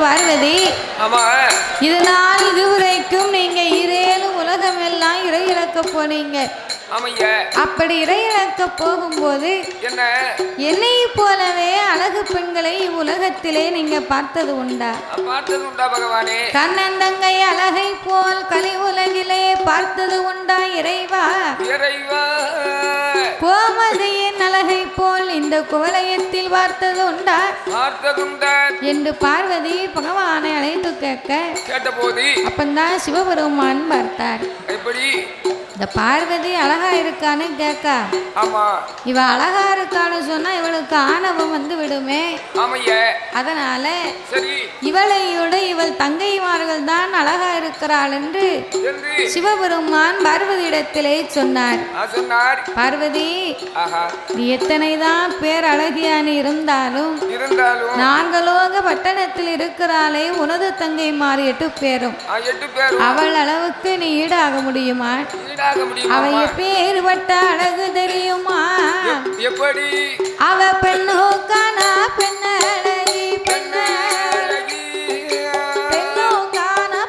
பார்வதி, இதனால் இதுவரைக்கும் நீங்க இரேழு உலகம் எல்லாம் இறை இழக்க போனீங்க. அப்படி இறை இழக்க போகும்போது என்னை போலவே அழகு பெண்களை உலகத்திலே நீங்க பார்த்தது உண்டா? பார்த்தது உண்டா பகவானே? கண்ணந்தங்கை அழகை போல் கலி உலகிலே பார்த்தது உண்டா இறைவா? இறைவா, கோமதியின் அழகை போல் இந்த குவலயத்தில் பார்த்தது உண்டா? பார்த்ததுண்டா என்று பார்வதி பகவானை அழைத்து கேட்டபோது அப்பந்தான் சிவபெருமான் பார்த்தார். எப்படி இந்த பார்வதி அழகா இருக்கான்னு கேட்க, இவ அழகா இருக்கான்னு சொன்னா இவளுக்கு ஆணவம் வந்து விடுமே. அதனால இவளையோட இவள் தங்கைமார்கள் தான் அழகா இருக்கிறாள் என்று சிவபெருமான் பார்வதியிடத்திலே சொன்னார். பார்வதி, நீ எத்தனைதான் பேர் அழகியான இருந்தாலும் நாங்களோக பட்டணத்தில் இருக்கிறாளே உனது தங்கைமார் 8 பேரும். அவள் அளவுக்கு நீ ஈடாக முடியுமா? அவ எப்பேற்பட்ட அழகு தெரியுமா? எப்படி? அவ பெண்ணோக்கானா பெண்ணழகி, பெண்ணழகி, பெண்ணோக்கானா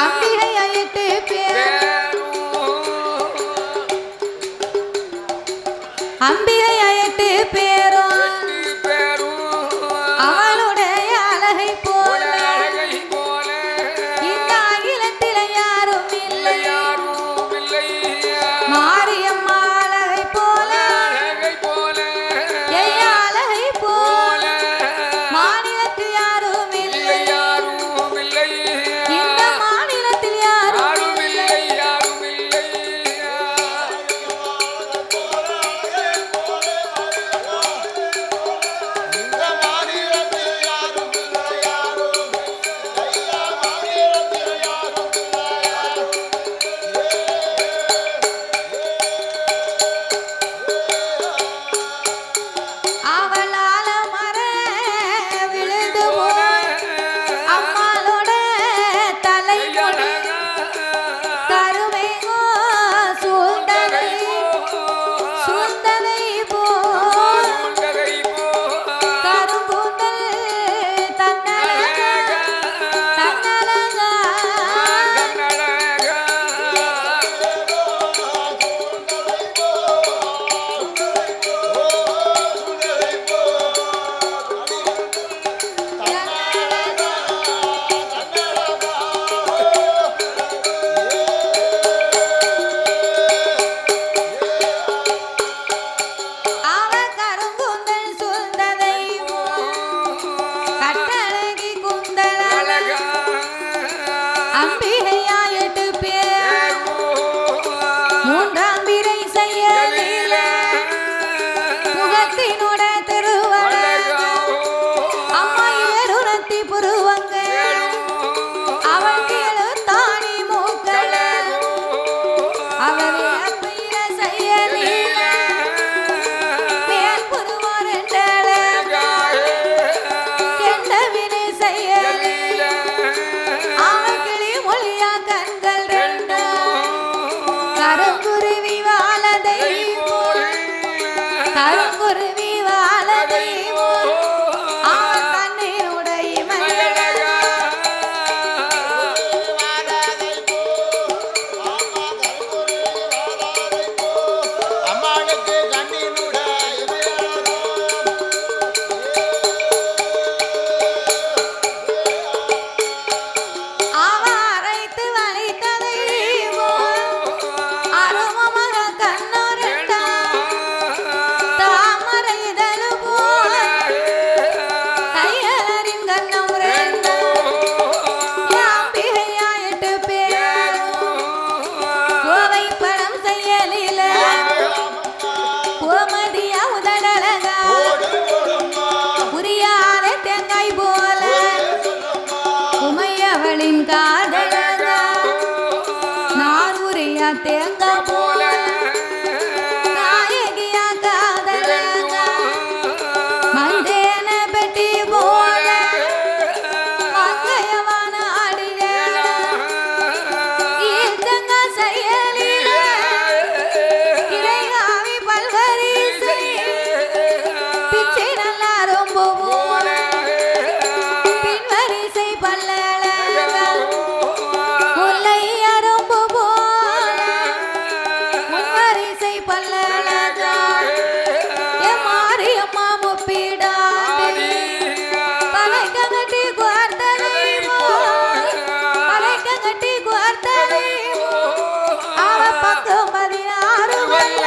அம்பிகை 8 பேர் அம்பிகை 8 பேரும் அவளுடைய அழகை போல இந்த அகிலத்தில யாரும் இல்லை மாரியம்மா அழகை போல ஐயா அழகை போல மாநிலத்தில் யாரும் இல்லை இந்த மாநிலத்தில் யாரும் இல்லை அவளால மர விழுது போல் அம்மாளோட தலைமுடி கருமைகோ சூழ்ந்ததை போல் கரும்பூந்தல் தன்னழகா அவ கரும்பூந்தல் சூழ்ந்ததை கட்டழகி குந்தல அம்பிகையா 8 பேர் மூன்றாம் பிறை செயலில முகத்தினோட திருவழகம் அம்மா ஏறுரத்தி புருவங்க அவள் எழுத்தாணி மூக்கள அவள் அப்பையில செயலில மேல் புருவம் ரெண்டழகா கெண்டவினை செயலில அவள் கிளி மொழியா கண்கள் ரெண்டும் கருங்குருவி வாழதை போல் கருங்குருவி வாழதை போல் அவள் தன்னையுடைய மகளழகா அம்மாளுக்கு கண்ணினுட அவ அரைத்து வளைத்ததை போல் அருமமக கண்ணொருட்டா தாமரை இதழு போல கையலரின் கண்ணம் ரெண்டும் அம்பிகையா 8 பேர் கோவை பழம் செயலில கோமதியா உதடழகா புரியாத தேங்காய் போல உமையவளின் காதலகா நாரூரியா தேங்காய் போல நாயகியா காதலகா மந்தேன பெட்டி போல மங்கையவான ஆடிகளா ஈச்சங்க செயலில இறைகாவி பல்வரிசை பிச்சை நல்லா ரொம்ப போல பின்வரிசை பல்லழகா முல்லை அரும்பு போல முன்வரிசை பல்லழகா மாரியம்மா முப்பிடாண்டி தலைக்கங்கட்டி குவார்த்தனை போல் தலைக்கங்கட்டி குவார்த்தனை அவ 16 வல்ல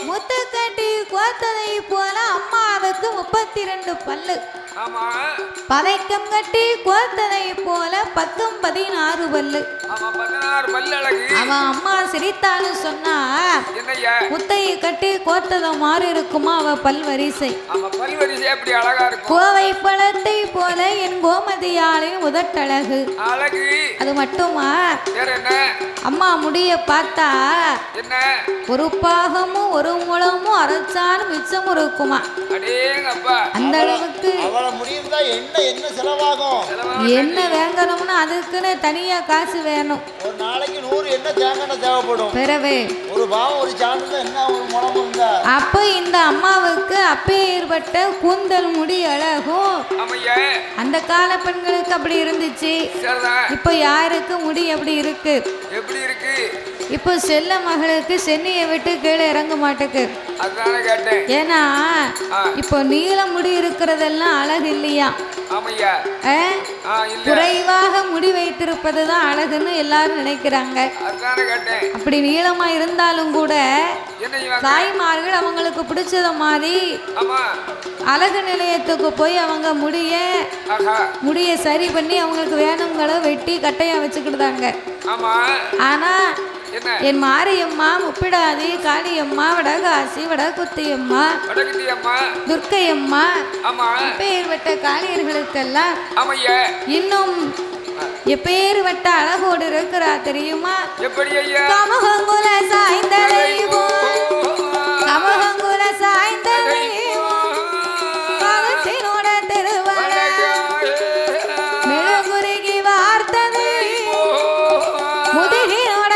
முத்துக்கட்டி கோத்ததை போல அம்மாவுக்கு 32 பல்லு ஆமா பதைக்கம் கட்டி கோத்ததை போல பக்கம் 16 பல்லு ஆமா 16 பல்லழகு அவன் அம்மா சிரித்தான்னு சொன்னா என்னய்யா முத்தையை கட்டி கோத்தத மாறி இருக்குமா அவ பல்வரிசை ஆமா பல்வரிசை எப்படி அழகா இருக்கும் கோவை பழத்தை போல என் கோமதியாளின் உதட்டழகு அழகு அது மட்டுமா வேற என்ன அம்மா முடிய பார்த்தா என்ன ஒரு பாகமும் ஒரு முழமும் அரைச்சாலும் மிச்சமும் இருக்குமா அடேங்கப்பா அந்த அளவுக்கு அவளை முடியுதா என்ன என்ன செலவாகும்? என்ன வாங்கணும்னா அதுக்குன்னு தனியா காசு வேணும். ஒரு நாளைக்கு 100 என்ன தேங்காய் தேவைப்படும். பிறவே ஒரு பாவம் ஒரு சாண்டு என்ன ஒரு முளம் இருந்தா. அப்போ இந்த அம்மாவுக்கு அப்பேற்பட்ட கூந்தல் முடி அழகும் அந்த கால பெண்களுக்கு அப்படி இருந்துச்சு. இப்போ யாருக்கு முடி அப்படி இருக்கு? எப்படி இருக்கு? இப்போ செல்ல மகளுக்கு சென்னையை விட்டு கீழே இறங்க மாட்டேக்கு. ஏன்னா இப்போ நீல முடி இருக்கிறதெல்லாம் அழகு இல்லையா? குறைவாக முடி வைத்திருப்பது தான் அழகுன்னு எல்லாரும் நினைக்கிறாங்க. அப்படி நீளமா இருந்தாலும் கூட தாய்மார்கள் அவங்களுக்கு பிடிச்சத மாதிரி அழகு நிலையத்துக்கு போய் அவங்க முடிய சரி பண்ணி அவங்களுக்கு வேணுங்களோ வெட்டி கட்டையா வச்சுக்கிட்டாங்க. ஆனா என் மாரியம்மா, முப்பிடாதி, காளியம்மா, வடகாசி, வடகுத்தியம்மா, துர்க்கையம்மா எப்பேற்பட்ட காளியர்களுக்கெல்லாம் இன்னும் எப்பேற்பட்ட அழகோடு இருக்கிறா தெரியுமா? கமகங்குல சாய்ந்தலைவோ, கமகங்குல சாய்ந்தலைவோ, கழுத்தினோட திருவள மெழுகுருகி வார்த்ததை முதுகினோட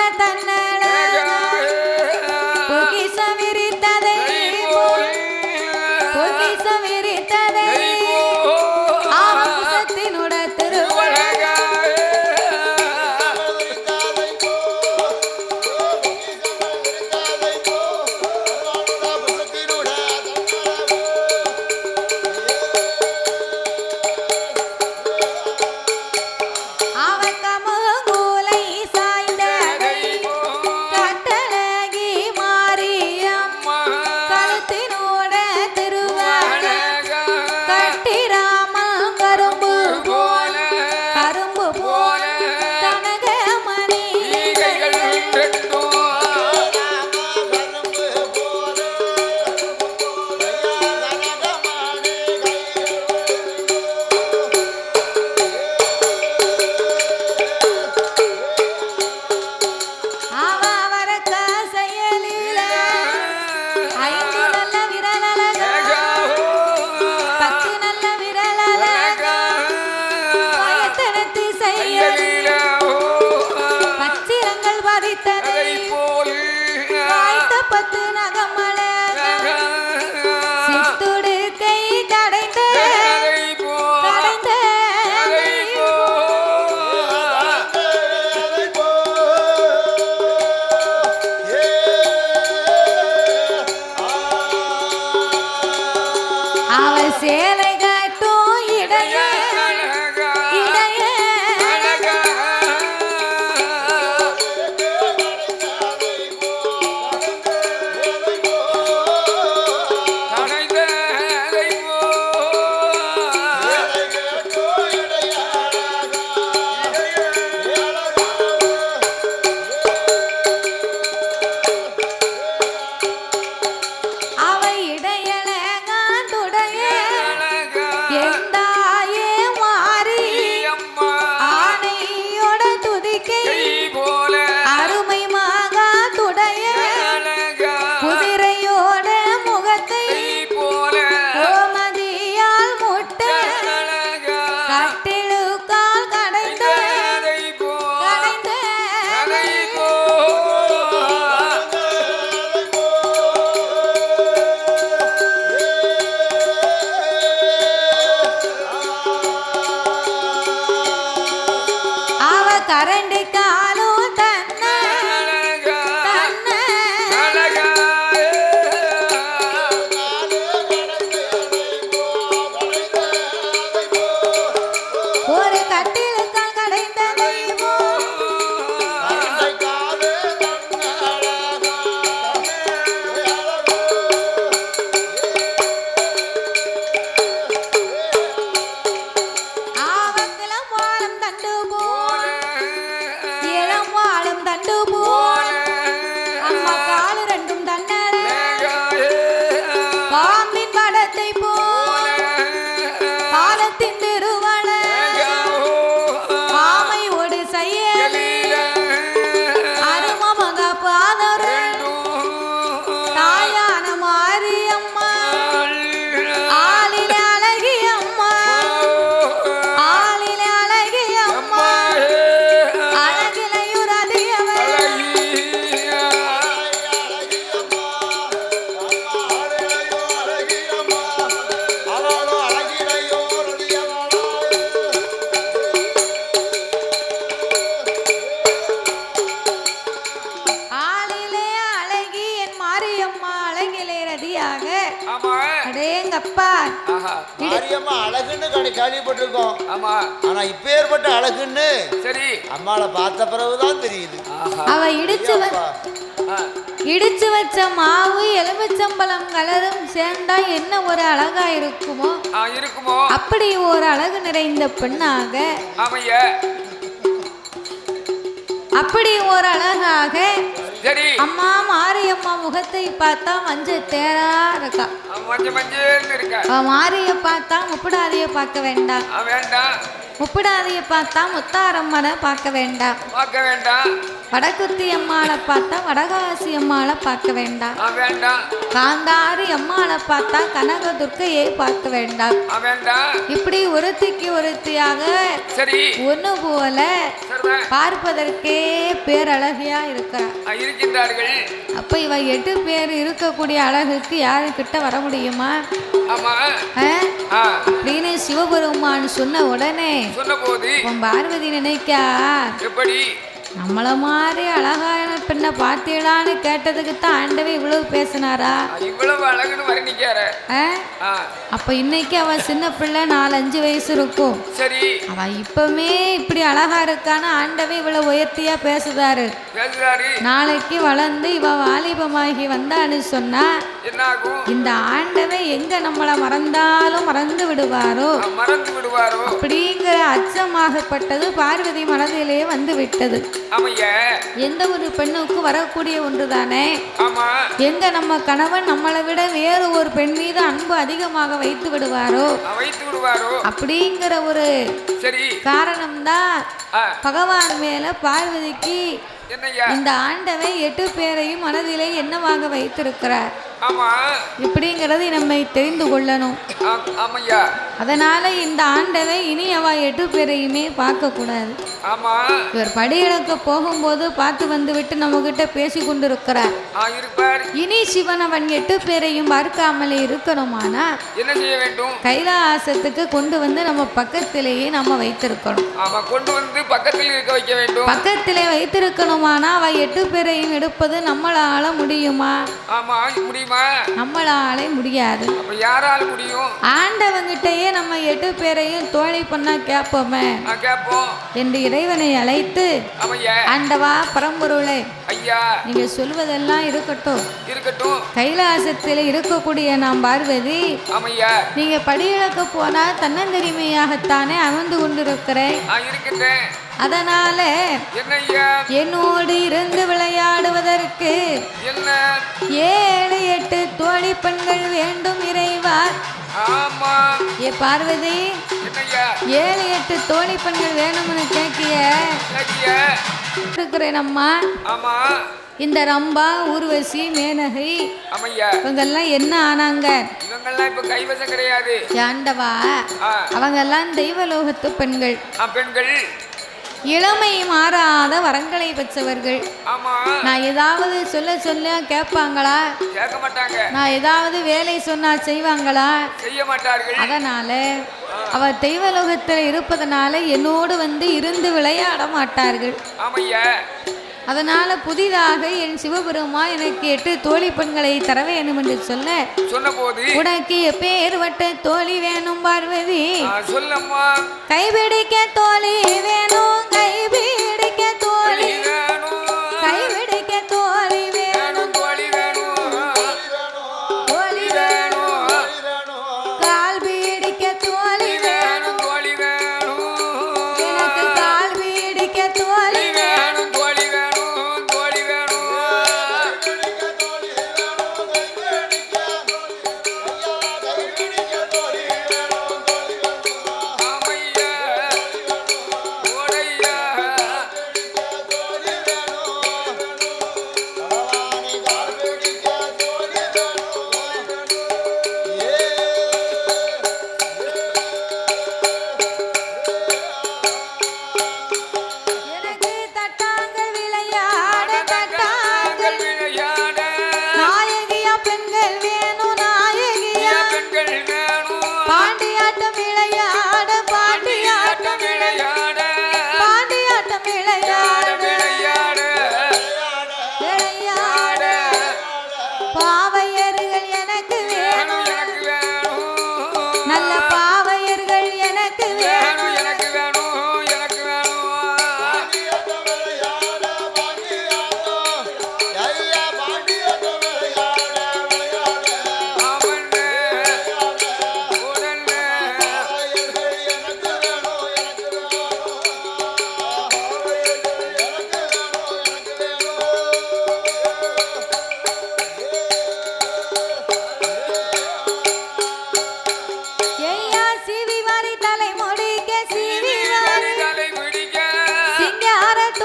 எங்க அப்பா ஆஹா மாரியம்மா அழகுன்னு கேள்விப்பட்டிருக்கோம். ஆமா ஆனா இப்ப ஏற்பட்ட அழகுன்னு சரி அம்மாளை பார்த்த பிறகுதான் தெரியுது. அவ இடிச்சு வச்ச மாவு எலுமிச்சம்பழம் கலரும் சேர்ந்தா என்ன ஒரு அழகா இருக்குமோ இருக்குமோ அப்படி ஒரு அழகு நிறைந்த பெண்ணாக ஆமையா அப்படி ஒரு அழகாக சரி அம்மா மாரியம்மா முகத்தை பார்த்தா மஞ்சள் தேரா இருக்கா. மஞ்சள் இருக்கா. மாரிய பார்த்தா முப்பிடாதிய பார்க்க வேண்டாம். வேண்டாம். முப்பிடாதிய பார்த்தா முத்தாரம்மனை பார்க்க வேண்டாம். பார்க்க வேண்டாம். வடக்குத்தி அம்மாளை பார்த்தா வடகாசி அம்மாளை பார்க்க வேண்டாம். வேண்டாம். காந்தாரி அம்மாளை பார்த்தா கனக துர்க்கையை பார்க்க வேண்டாம். வேண்டாம். இப்படி ஒருத்திக்கு ஒருத்தியாக சரி ஒண்ணு போல பார்ப்பதற்கே பேரழகியா இருக்கின்றார்கள். அப்ப இவ 8 பேர் இருக்கக்கூடிய அழகுக்கு யாருக்கிட்ட வர முடியுமா? அப்படின்னு சிவபெருமான் சொன்ன உடனே பார்வதி நினைக்கா எப்படி நம்மள மாதிரி அழகான பெண்ணை பார்த்தீங்களான்னு கேட்டதுக்கு தான் ஆண்டவே இவ்வளவு பேசினாரா? இவ்வளவு அழகுன்னு வர்ணிக்காரு. அப்ப இன்னைக்கு அவன் சின்ன பிள்ளை 4-5 வயசு இருக்கும். சரி அவ இப்பமே இப்படி அழகா இருக்கான்னு ஆண்டவே இவ்வளவு உயர்த்தியா பேசுதாரு. நாளைக்கு வளர்ந்து இவ வாலிபமாகி வந்தான்னு சொன்னா இந்த ஆண்டவே எங்க நம்மள மறந்தாலும் மறந்து விடுவாரோ அப்படிங்கிற அச்சமாகப்பட்டது பார்வதி மனதிலே வந்து விட்டது. எந்த ஒரு பெண்ணுக்கு வரக்கூடிய ஒன்றுதானே. எங்க நம்ம கணவன் நம்மளை விட வேறு ஒரு பெண் மீது அன்பு அதிகமாக வைத்து விடுவாரோ அப்படிங்கிற ஒரு காரணம்தான் பகவான் மேல பார்வதிக்கு இந்த ஆண்டவை 8 பேரையும் மனதிலே என்னவாக வைத்திருக்கிறார் இப்படிங்கிறது நம்மை தெரிந்து கொள்ளணும். அதனால இந்த ஆண்டவை இனி அவ 8 பேரையுமே பார்க்க கூடாது. இவர் படியிழக்க போகும்போது பார்த்து வந்து விட்டு நம்ம கிட்ட பேசி கொண்டிருக்கிறார். இனி சிவன் அவன் 8 பேரையும் பார்க்காமலே இருக்கணுமானா என்ன செய்ய வேண்டும்? கைலாசத்துக்கு கொண்டு வந்து நம்ம பக்கத்திலேயே நம்ம வைத்திருக்கணும். கொண்டு வந்து பக்கத்தில் இருக்க வைக்க வேண்டும். பக்கத்திலே வைத்திருக்கணுமானா அவ 8 பேரையும் எடுப்பது நம்மளால முடியுமா? நம்மளால முடியாது. யாரால முடியும்? ஆண்டவங்கிட்டயே நம்ம 8 பேரையும் தோழி பண்ணா கேட்போமே என்று இறைவனை அழைத்து ஆண்டவா பரம்பொருளே நீங்க சொல்வதெல்லாம் இருக்கட்டும் கைலாசத்தில் இருக்கக்கூடிய நாம் பார்வதி நீங்க படியிழக்க போனா தன்னந்தெரிமையாகத்தானே அமர்ந்து கொண்டிருக்கிறேன். அதனால என்னோடு இருந்து விளையாடுவதற்கு 7-8 தோழி பெண்கள் வேண்டும் இறைவா. ஏ பார்வதி 7-8 தோழி பெண்கள் வேணும்னு கேட்கிய இருக்கிறேன் அம்மா. இந்த ரம்பா ஊர்வசி மேனகை இவங்கெல்லாம் என்ன ஆனாங்க? ஆண்டவா அவங்கெல்லாம் தெய்வலோகத்து பெண்கள். இளமை மாறாத வரங்களை பெற்றவர்கள். நான் ஏதாவது சொல்ல கேட்பாங்களா? நான் ஏதாவது வேலை சொன்னா செய்வாங்களா? அதனால அவ தெய்வலோகத்தில் இருப்பதனால என்னோடு வந்து இருந்து விளையாட மாட்டார்கள். அதனால புதிதாக என் சிவபெருமா எனக்கு 8 தோழி பெண்களை தர வேணும் என்று சொன்னபோது உனக்கு எப்பேற்பட்ட தோழி வேணும் பார்வதி? கைபிடிக்க தோழி வேணும், கைபிடிக்க தோழி கைபிடிக்க தோழி வேணும், தோழி வேணும், கால் பிடிக்க தோழி வேணும், எனக்கு கால் பிடிக்க தோழி வேணும்.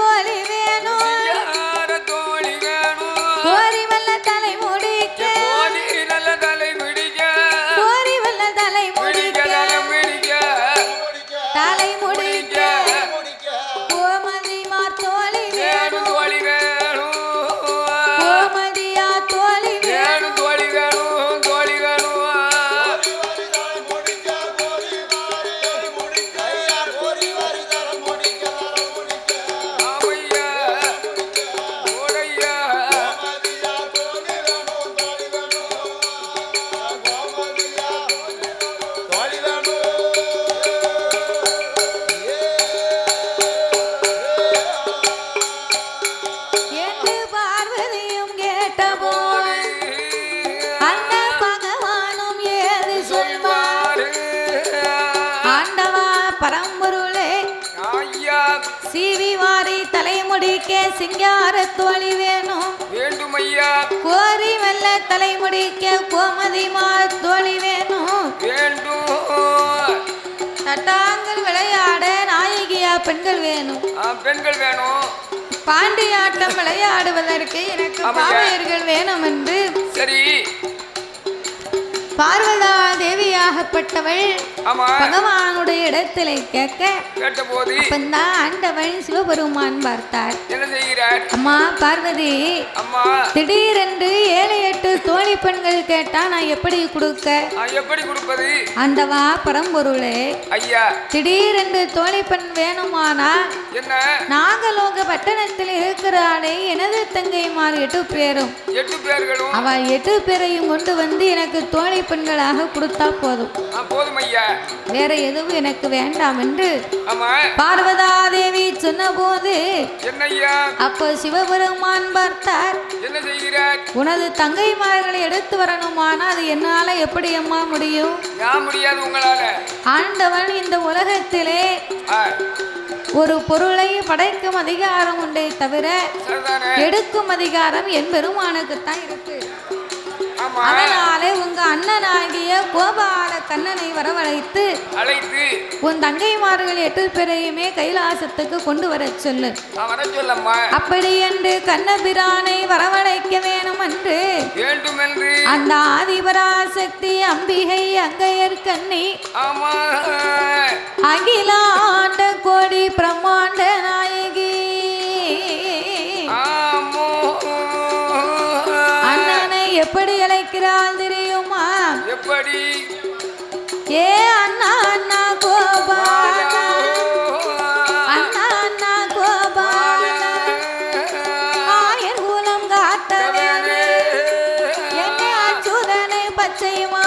தோழி வேணும் சிங்கார தோழி வேணும் கோரி வல்ல தலை முடிக்க கோடி நல்ல தலை பிடிக்க கோரி வல்ல தலை பிடிக்க முடிக்க தலை பிடிக்க தலை முடிக்க முடிக்க கோமதிமா தோழி வேணும் வேணும் தோழி வேணும் கோமதியா தோழி வேணும் வேணும் தோழி வேணும் தோழி வேணும் முடிக்க ஐயா கோரி வாரி தர முடிக்க ஆமையா ஓடையா கோமதியா தோழி வேணும் தோழி வேணும் கோமதியா தோழி வேணும் என்று பார்வதியும் கேட்டபோது அந்த பகவானும் ஏது சொல்வார் ஆண்டவா பரம்பொருளே ஐயா சீவி வாரி தலைமுடிக்க சிங்கார தோழி வேணும் வேண்டும் ஐயா கோரி வெல்ல தலைமுடிக்க கோமதிமா தோழி வேணும் வேண்டும் தட்டாங்கள் விளையாட நாயகியா பெண்கள் வேணும் பெண்கள் வேணும் பாண்டியாட்டம் விளையாடுவதற்கு எனக்கு ஆமையா. பாவையர்கள் வேணும் என்று சரி பார்வதா தேவியாகப்பட்டவள் ஆமா பகவானுடைய இடத்திலே கேட்க கேட்ட போது அப்பந்தான் ஆண்டவன் சிவபெருமான் பார்த்தார். என்ன செய்கிறார் அம்மா பார்வதி, அம்மா திடீரென்று 7-8 தோழி பெண்கள் கேட்டா நான் எப்படி கொடுக்க? எப்படி கொடுப்பது அந்தவா பரம்பொருளே, ஐயா திடீரென்று தோழி பெண் வேணுமானா என்ன நாகலோக பட்டணத்தில் இருக்கிறாளே எனது தங்கைமார் 8 பேரும் 8 பேர்களும் அவ 8 பேரையும் கொண்டு வந்து எனக்கு தோழி பெண்களாக கொடுத்தா போதும், போதும் ஐயா, வேற எதுவும் எனக்கு வேண்டாம் என்று ஆமா பார்வதா தேவி சொன்ன போது என்ன ஐயா அப்போ சிவபெருமான் பார்த்தார். என்ன செய்கிறார் உனது தங்கைமார்களை எடுத்து வரணுமானா அது என்னால எப்படி அம்மா முடியும்? ஏன் முடியாது உங்களால? ஆண்டவன் இந்த உலகத்திலே ஆ, ஒரு பொருளை படைக்கும் அதிகாரம் உண்டே தவிர சரிதானே? எடுக்கும் அதிகாரம் என் பெருமானுக்குத்தான் இருக்கு. ஆமா அதனாலே உங்க அண்ணனாகிய கோபால கண்ணனை வரவழைத்து அழைத்து உன் தங்கைமார்கள் 8 பேரையுமே கைலாசத்துக்கு கொண்டு வர சொல்லு. வர சொல்லம்மா. அப்படி என்று கண்ணபிரானை வரவழைக்க வேணும் என்று வேண்டும் என்று அந்த ஆதிபராசக்தி அம்பிகை அங்கையர் கண்ணி ஆமா அகிலாண்ட கோடி பிரம்மாண்ட நாயகி ஆமோ அண்ணனை எப்படி அழைக்கிறாள் தெரியுமா? எப்படி ஏ அண்ணா அண்ணா கோபால, அண்ணா அண்ணா கோபால, ஆயர் குலம் காத்தவனே, என்னை அச்சுதனை பச்சைமா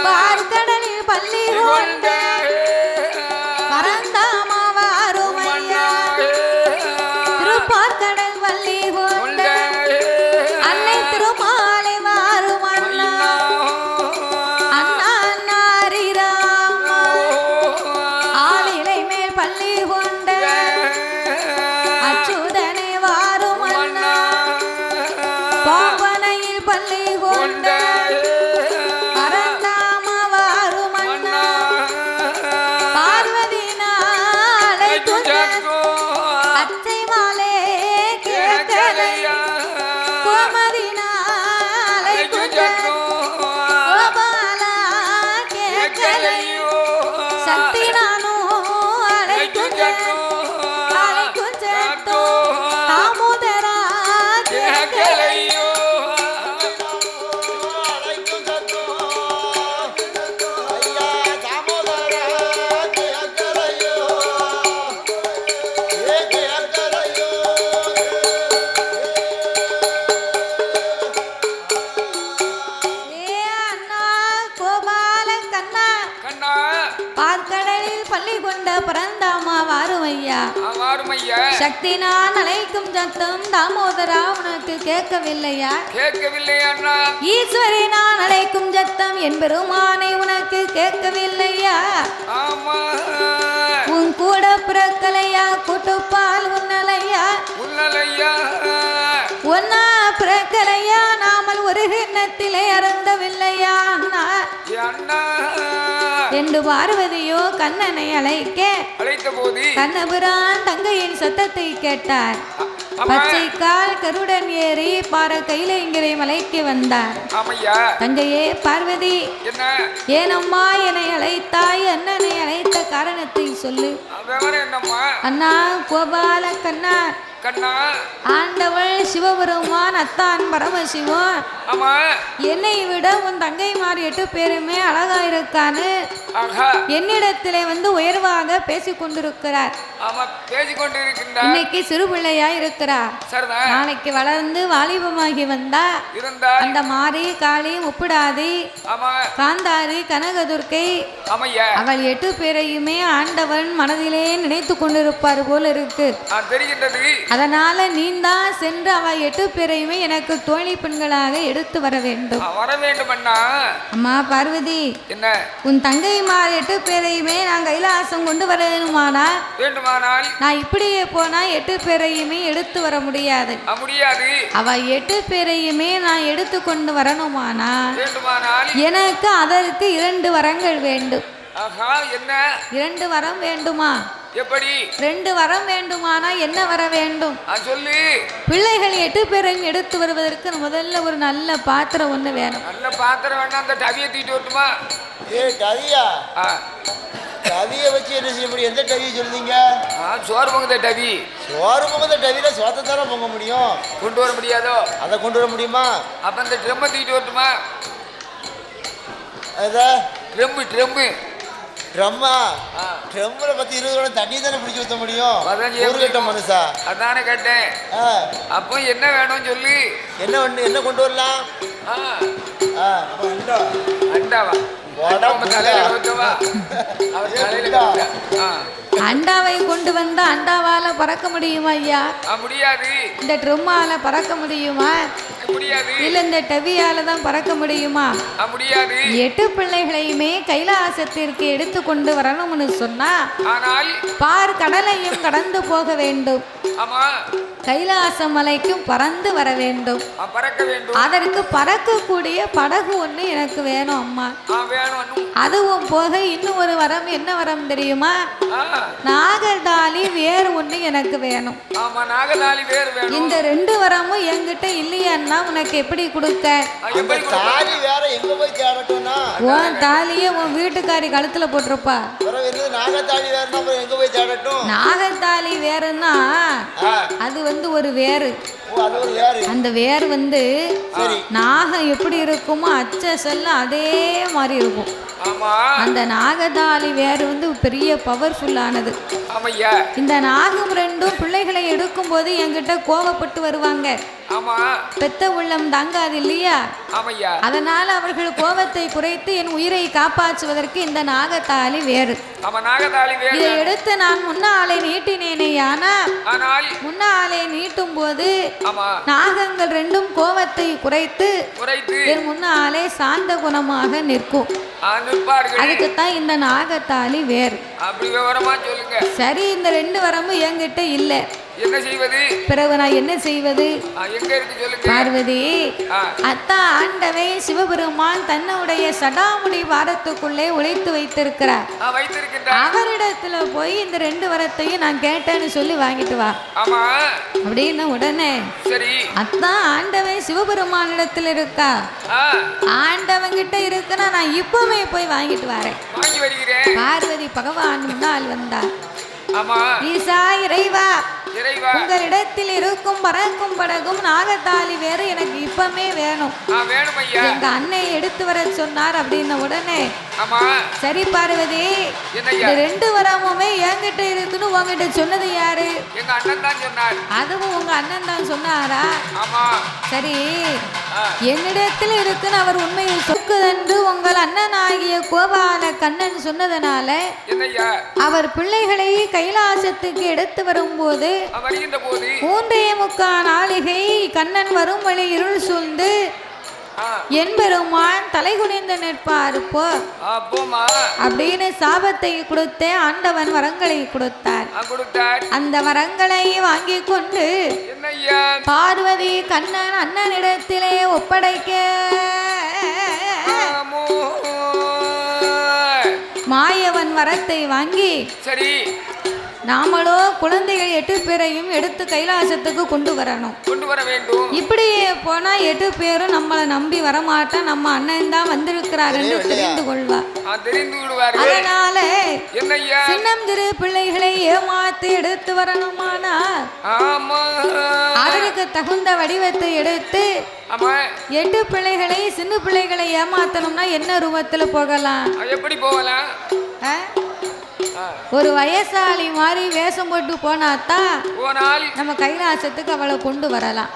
பார்க்கடலில் பள்ளி கொண்ட பரந்தாமா வாருமையா, திருப்பார்கடல் பள்ளி கொண்ட அன்னை திருமாலை வாரும் அண்ணா, அண்ணா அண்ணாரிராமா ஆளிலை மேல் பள்ளி கொண்ட அச்சுதனை வாரும் அண்ணா, பாவனையில் பள்ளி கொண்ட பரந்தாம வாரும் அண்ணா, பார்வதி நாளை அச்சை மாலே கேட்கலையா, கோமதி நாளை கோபாலா கேட்கலையோ, சக்தி நானும் அழைக்கும் சேட்டோ தாமோதரா கேட்கலையோ. அழைக்கும் சத்தம் ஐயா தாமோதரா கேட்கலையோ, கேட்கலையோ. ஏ அண்ணா கோபால கண்ணா, கண்ணா பார்க்கடலில் பள்ளி கொண்ட பரந்தாமா வாருமையா, வாரும் ஐயா. சக்தி நான் அழைக்கும் சத்தம் தாமோதரா உனக்கு கேட்கவில்லையா? கேட்கவில்லை அண்ணா. ஈஸ்வரி நான் அழைக்கும் சத்தம் என் பெருமானை உனக்கு கேட்கவில்லையா? ஆமா உன் கூட பிறக்கலையா கூட்டுப்பால் உன்னலையா, உன்னலையா ஒன்னா பிறக்கலையா நாமல் ஒரு கிண்ணத்தில் என்னிடத்திலே அருந்தவில்லையா அண்ணா அண்ணா என்று பார்வதியோ கண்ணனை அழைத்த போது கண்ணபுரான் தங்கையின் சத்தத்தை கேட்டார். பச்சை கால் கருடன் ஏறி பார கையிலங்கிரை மலைக்கு வந்தார். தங்கையே பார்வதி, ஏனம்மா என்னை அழைத்தாய்? அண்ணனை அழைத்த காரணத்தை சொல்லு. அண்ணா கோபால கண்ணா, ஆண்டவள் சிவபெருமான் அத்தான் பரமசிவன் என்னை விட உன் தங்கைமார் 8 பேருமே அழகா இருக்கான்னு என்னிடத்திலே வந்து உயர்வாக பேசிக் கொண்டிருக்கிறார். இன்னைக்கு சிறு பிள்ளையா இருக்கிறார், நாளைக்கு வளர்ந்து வாலிபமாகி வந்தா அந்த மாரி காளி முப்பிடாதி காந்தாரி கனகதுர்க்கை அவள் 8 பேரையுமே ஆண்டவன் மனதிலே நினைத்து கொண்டிருப்பார் போல இருக்கு. அதனால நீந்தான் சென்று அவ 8 பேரையுமே எனக்கு தோழி பெண்களாக எடுத்து வர வேண்டும். அம்மா பார்வதி, உன் தங்கைமார் 8 பேரையுமே நான் கைலாசம் கொண்டு வர வேண்டுமானால் நான் இப்படியே போனா 8 பேரையுமே எடுத்து வர முடியாது. அவ 8 பேரையுமே நான் எடுத்து கொண்டு வரணுமானா எனக்கு அதற்கு 2 வரங்கள் வேண்டும். 2 வரம் வேண்டுமா? எப்படி 2 வரம் வேண்டுமானா என்ன வர வேண்டும் சொல்லு. பிள்ளைகள் 8 பேரையும் எடுத்து வருவதற்கு முதல்ல ஒரு நல்ல பாத்திரம் ஒண்ணு வேணும். நல்ல பாத்திரம் வேண்டாம், அந்த டவியை தூக்கிட்டு வரட்டுமா? டவியா? டவியை வச்சு என்ன செய்ய முடியும்? எந்த டவியை சொல்லுங்க? சோறு பொங்குத டவி. சோறு பொங்குத டவியில சோத்தை தானே பொங்க முடியும். கொண்டு வர முடியாதோ? அதை கொண்டு வர முடியுமா? அப்ப அந்த ட்ரம்மை தூக்கிட்டு வரட்டுமா? ட்ரம்மு ட்ரம்மா? ட்ரம்ல 10-20 தண்ணி தானே பிடிச்சி ஊற்ற முடியும். ஊர்கட்ட மனுஷா. அதானே கேட்டேன். அப்போ என்ன வேணும் சொல்லு. என்ன கொண்டு வரலாம்? அண்டாவா? அண்டாவை கொண்டு வந்தா அண்டாவால பறக்க முடியுமா ஐயா? முடியாது. இந்த ட்ரம்மால பறக்க முடியுமா? முடியாது. இல்ல இந்த டவியால தான் பறக்க முடியுமா? முடியாது. 8 பிள்ளைகளையுமே கைலாசத்திற்கு எடுத்து கொண்டு வரணும்னு சொன்னா பார் கடலையும் கடந்து போக வேண்டும். கைலாச மலைக்கும் பறந்து வர வேண்டும். அதற்கு பறக்கக்கூடிய படகு ஒண்ணு எனக்கு வேணும் அம்மா. அதுவும் போக இன்னும் ஒரு வரம். என்ன வரம் தெரியுமா? நாகதாளி வேறு ஒண்ணு எனக்கு வேணும். இந்த 2 வரமும் என்கிட்ட இல்லையான்னா உனக்கு எப்படி கொடுக்க? உன் தாலிய உன் வீட்டுக்காரி கழுத்துல போட்டிருப்பா. நாகத்தாலி வேறுன்னா அது வந்து ஒரு வேறு. அந்த வேர் வந்து நாகம் எப்படி இருக்குமோ அச்சசல்ல அதே மாதிரி இருக்கும். அந்த நாகதாளி வேர் வந்து பெரிய பவர்ஃபுல்லானது. இந்த நாகம் 2ம் பிள்ளைகளை எடுக்கும் போது என்கிட்ட கோபப்பட்டு வருவாங்க. பெத்த உள்ளம் தாங்காது இல்லையா? அதனால அவர்கள் கோபத்தை குறைத்து என் உயிரை காப்பாற்றுவதற்கு இந்த நாகத்தாளி வேறு. இதை எடுத்து நான் முன்னாலே நீட்டினேனே. ஆனால் முன்னாலே நீட்டும் போது நாகங்கள் 2ம் கோபத்தை குறைத்து என் முன்னாலே சாந்த குணமாக நிற்கும். அதுக்குத்தான் இந்த நாகத்தாளி வேறு. சரி, இந்த 2 வரமும் என்கிட்ட இல்ல. என்ன செய்வது? பிறகு நான் என்ன செய்வது? எங்க இருக்கு சொல்லுங்க. பார்வதி, அத்தா ஆண்டவே சிவபெருமான் தன்னுடைய சடாமுடி வாரத்துக்குள்ளே ஒளித்து வைத்திருக்கிறார். அவரிடத்துல போய் இந்த 2 வரத்தையும் நான் கேட்டேன்னு சொல்லி வாங்கிட்டு வா. அப்படின்னு உடனே அத்தா ஆண்டவே சிவபெருமானிடத்தில் இருக்கா? ஆண்டவங்கிட்ட இருக்குன்னா நான் இப்பவுமே போய் வாங்கிட்டு வரேன். பார்வதி பகவான் முன்னால் வந்தார். ஈசா இறைவா, உங்களிடத்தில் இருக்கும் பறக்கும் படகும் நாகத்தாளி வேறு எனக்கு இப்பமே வேணும். எங்க அண்ணனை எடுத்து வர சொன்னார். அப்படின்ன உடனே சரி பார்வதி, இந்த 2 வரமுமே என்கிட்ட இருக்குன்னு உங்ககிட்ட சொன்னது யாரு? அதுவும் உங்க அண்ணன் தான் சொன்னாரா? சரி, என்னிடத்தில் இருக்குன்னு அவர் உண்மையை சொக்குதென்று உங்கள் அண்ணன் ஆகிய கோபால கண்ணன் சொன்னதனால அவர் பிள்ளைகளை கைலாசத்துக்கு எடுத்து வரும்போது 3:45 நாளிகை கண்ணன் வரும் வழி இருள் சூழ்ந்து என் பெருமான் தலை குனிந்து நிற்பார் போ அப்படின்னு சாபத்தை கொடுத்தே ஆண்டவன் வரங்களை கொடுத்தார். அந்த வரங்களை வாங்கி கொண்டு பார்வதி கண்ணன் அண்ணனிடத்திலே ஒப்படைக்க மாயவன் வரத்தை வாங்கி சரி நாமளோ குழந்தைகள் 8 பேரையும் எடுத்து கைலாசத்துக்கு கொண்டு வரணும். கொண்டு வர வேண்டும். இப்படியே போனா 8 பேரும் நம்மளை நம்பி வரமாட்டா, நம்ம அண்ணன் தான் வந்திருக்கிறார் என்று தெரிந்து கொள்வார். அதனால சின்னஞ்சிறு பிள்ளைகளை ஏமாத்தி எடுத்து வரணுமானா அதற்கு தகுந்த வடிவத்தை எடுத்து 8 பிள்ளைகளை சின்ன பிள்ளைகளை ஏமாத்தணும்னா என்ன ரூபத்துல போகலாம்? எப்படி போகலாம்? ஒரு வயசாளி மாதிரி வேஷம் போட்டு போனாத்தான் நம்ம கைலாசத்துக்கு அவளை கொண்டு வரலாம்.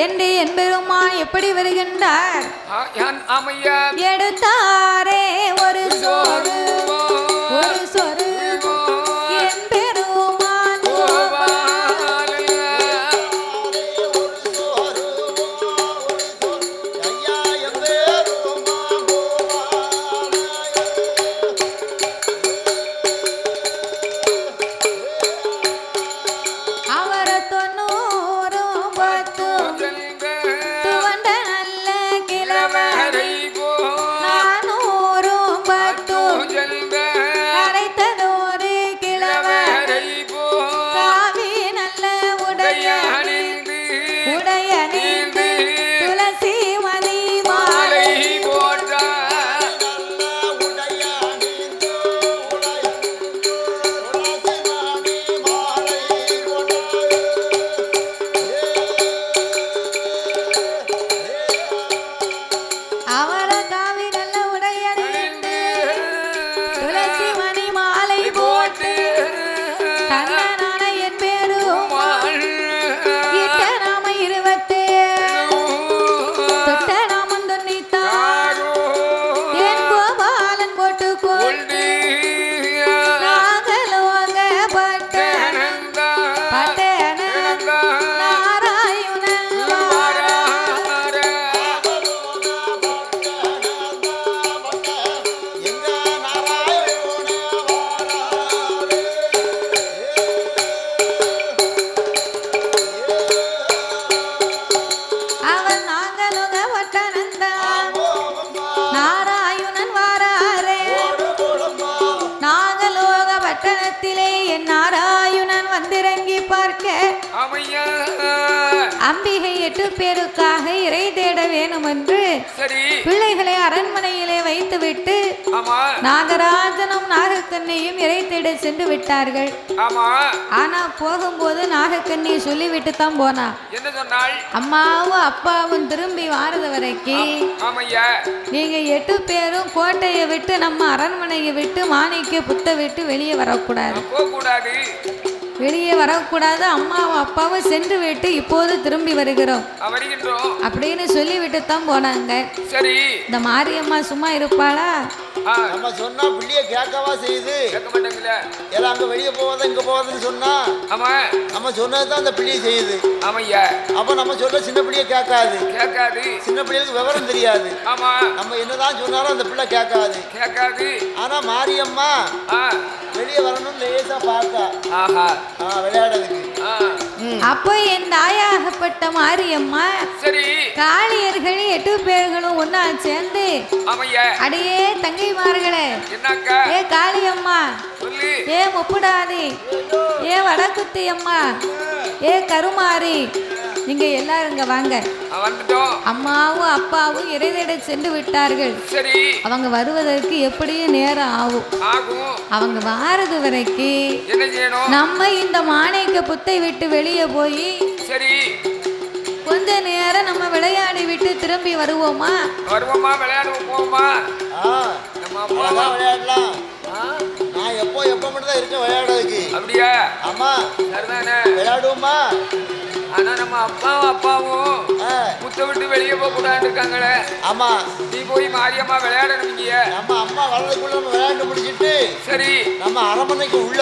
என்று என் பெருமான் எப்படி வருகின்றார்? எடுத்தாரே ஒரு சோறு ஒரு சொரு என் பெருமான் அம்பிகை 8 பேருக்காக இறை தேட வேணும் என்று பிள்ளைகளை அரண்மனையிலே வைத்துவிட்டு நாகராஜனும் நாகக்கண்ணியும் இறை தேட சென்று விட்டார்கள். ஆனா போகும்போது நாகக்கண்ணி சொல்லிவிட்டு தான் போனா, அம்மாவும் அப்பாவும் திரும்பி வாரது வரைக்கும் நீங்க 8 பேரும் கோட்டையை விட்டு நம்ம அரண்மனையை விட்டு மாணிக்க புத்த விட்டு வெளியே வரக்கூடாது, வெளியே வரக்கூடாது. அம்மாவும் அப்பாவும் சென்று விட்டு இப்போது திரும்பி வருகிறோம் அப்படின்னு சொல்லிவிட்டு தான் போனாங்க. சரி, இந்த மாரியம்மா சும்மா இருப்பாளா? நம்ம சொன்னா பிள்ளைய கேட்கவா செய்யுது? எல்லாம் அங்க வெளியே போவாத இங்க போவாதுன்னு சொன்னா நம்ம சொன்னதுதான் அந்த பிள்ளைய செய்யுது. அப்ப நம்ம சொல்ல சின்ன பிள்ளைய கேட்காது, சின்ன பிள்ளைகளுக்கு விவரம் தெரியாது. நம்ம என்னதான் சொன்னாலும் அந்த பிள்ளை கேட்காது. ஆனா மாரியம்மா வெளியே வரணும் லேசா பார்த்தா விளையாடுறதுக்கு. அப்போ என் தாயாகப்பட்ட மாரியம்மா காளியர்கள் 8 பேர்களும் ஒன்னா சேர்ந்து அடையே தங்கைமார்களே, ஏ காளியம்மா, ஏ முப்புடாதி, ஏ வடக்குத்தி அம்மா, ஏ கருமாரி, நீங்க எல்லாரும் இங்க வாங்க. அம்மாவும் அப்பாவும் இறைதேட சென்று விட்டார்கள். அவங்க வருவதற்கு எப்படியும் நேரம் ஆகும். அவங்க வாரது வரைக்கும் நம்ம இந்த மாணிக்க புத்தை விட்டு வெளியே போய் கொஞ்ச நேரம் நம்ம விளையாடி விட்டு திரும்பி வருவோமா? விளையாடலாம். நான் எப்போ மட்டும் தான் இருக்கேன் விளையாடுறதுக்கு. அப்படியா? ஆமா, விளையாடுவோமா? ஆனா நம்ம அப்பாவும் புத்த விட்டு வெளியே போக கூடாது இருக்காங்களே. ஆமா, நீ போய் மாரியம்மா விளையாடணும். நம்ம அம்மா வர்றதுக்குள்ள நம்ம விளையாண்டு முடிச்சிட்டு சரி நம்ம அரண்மனைக்கு உள்ள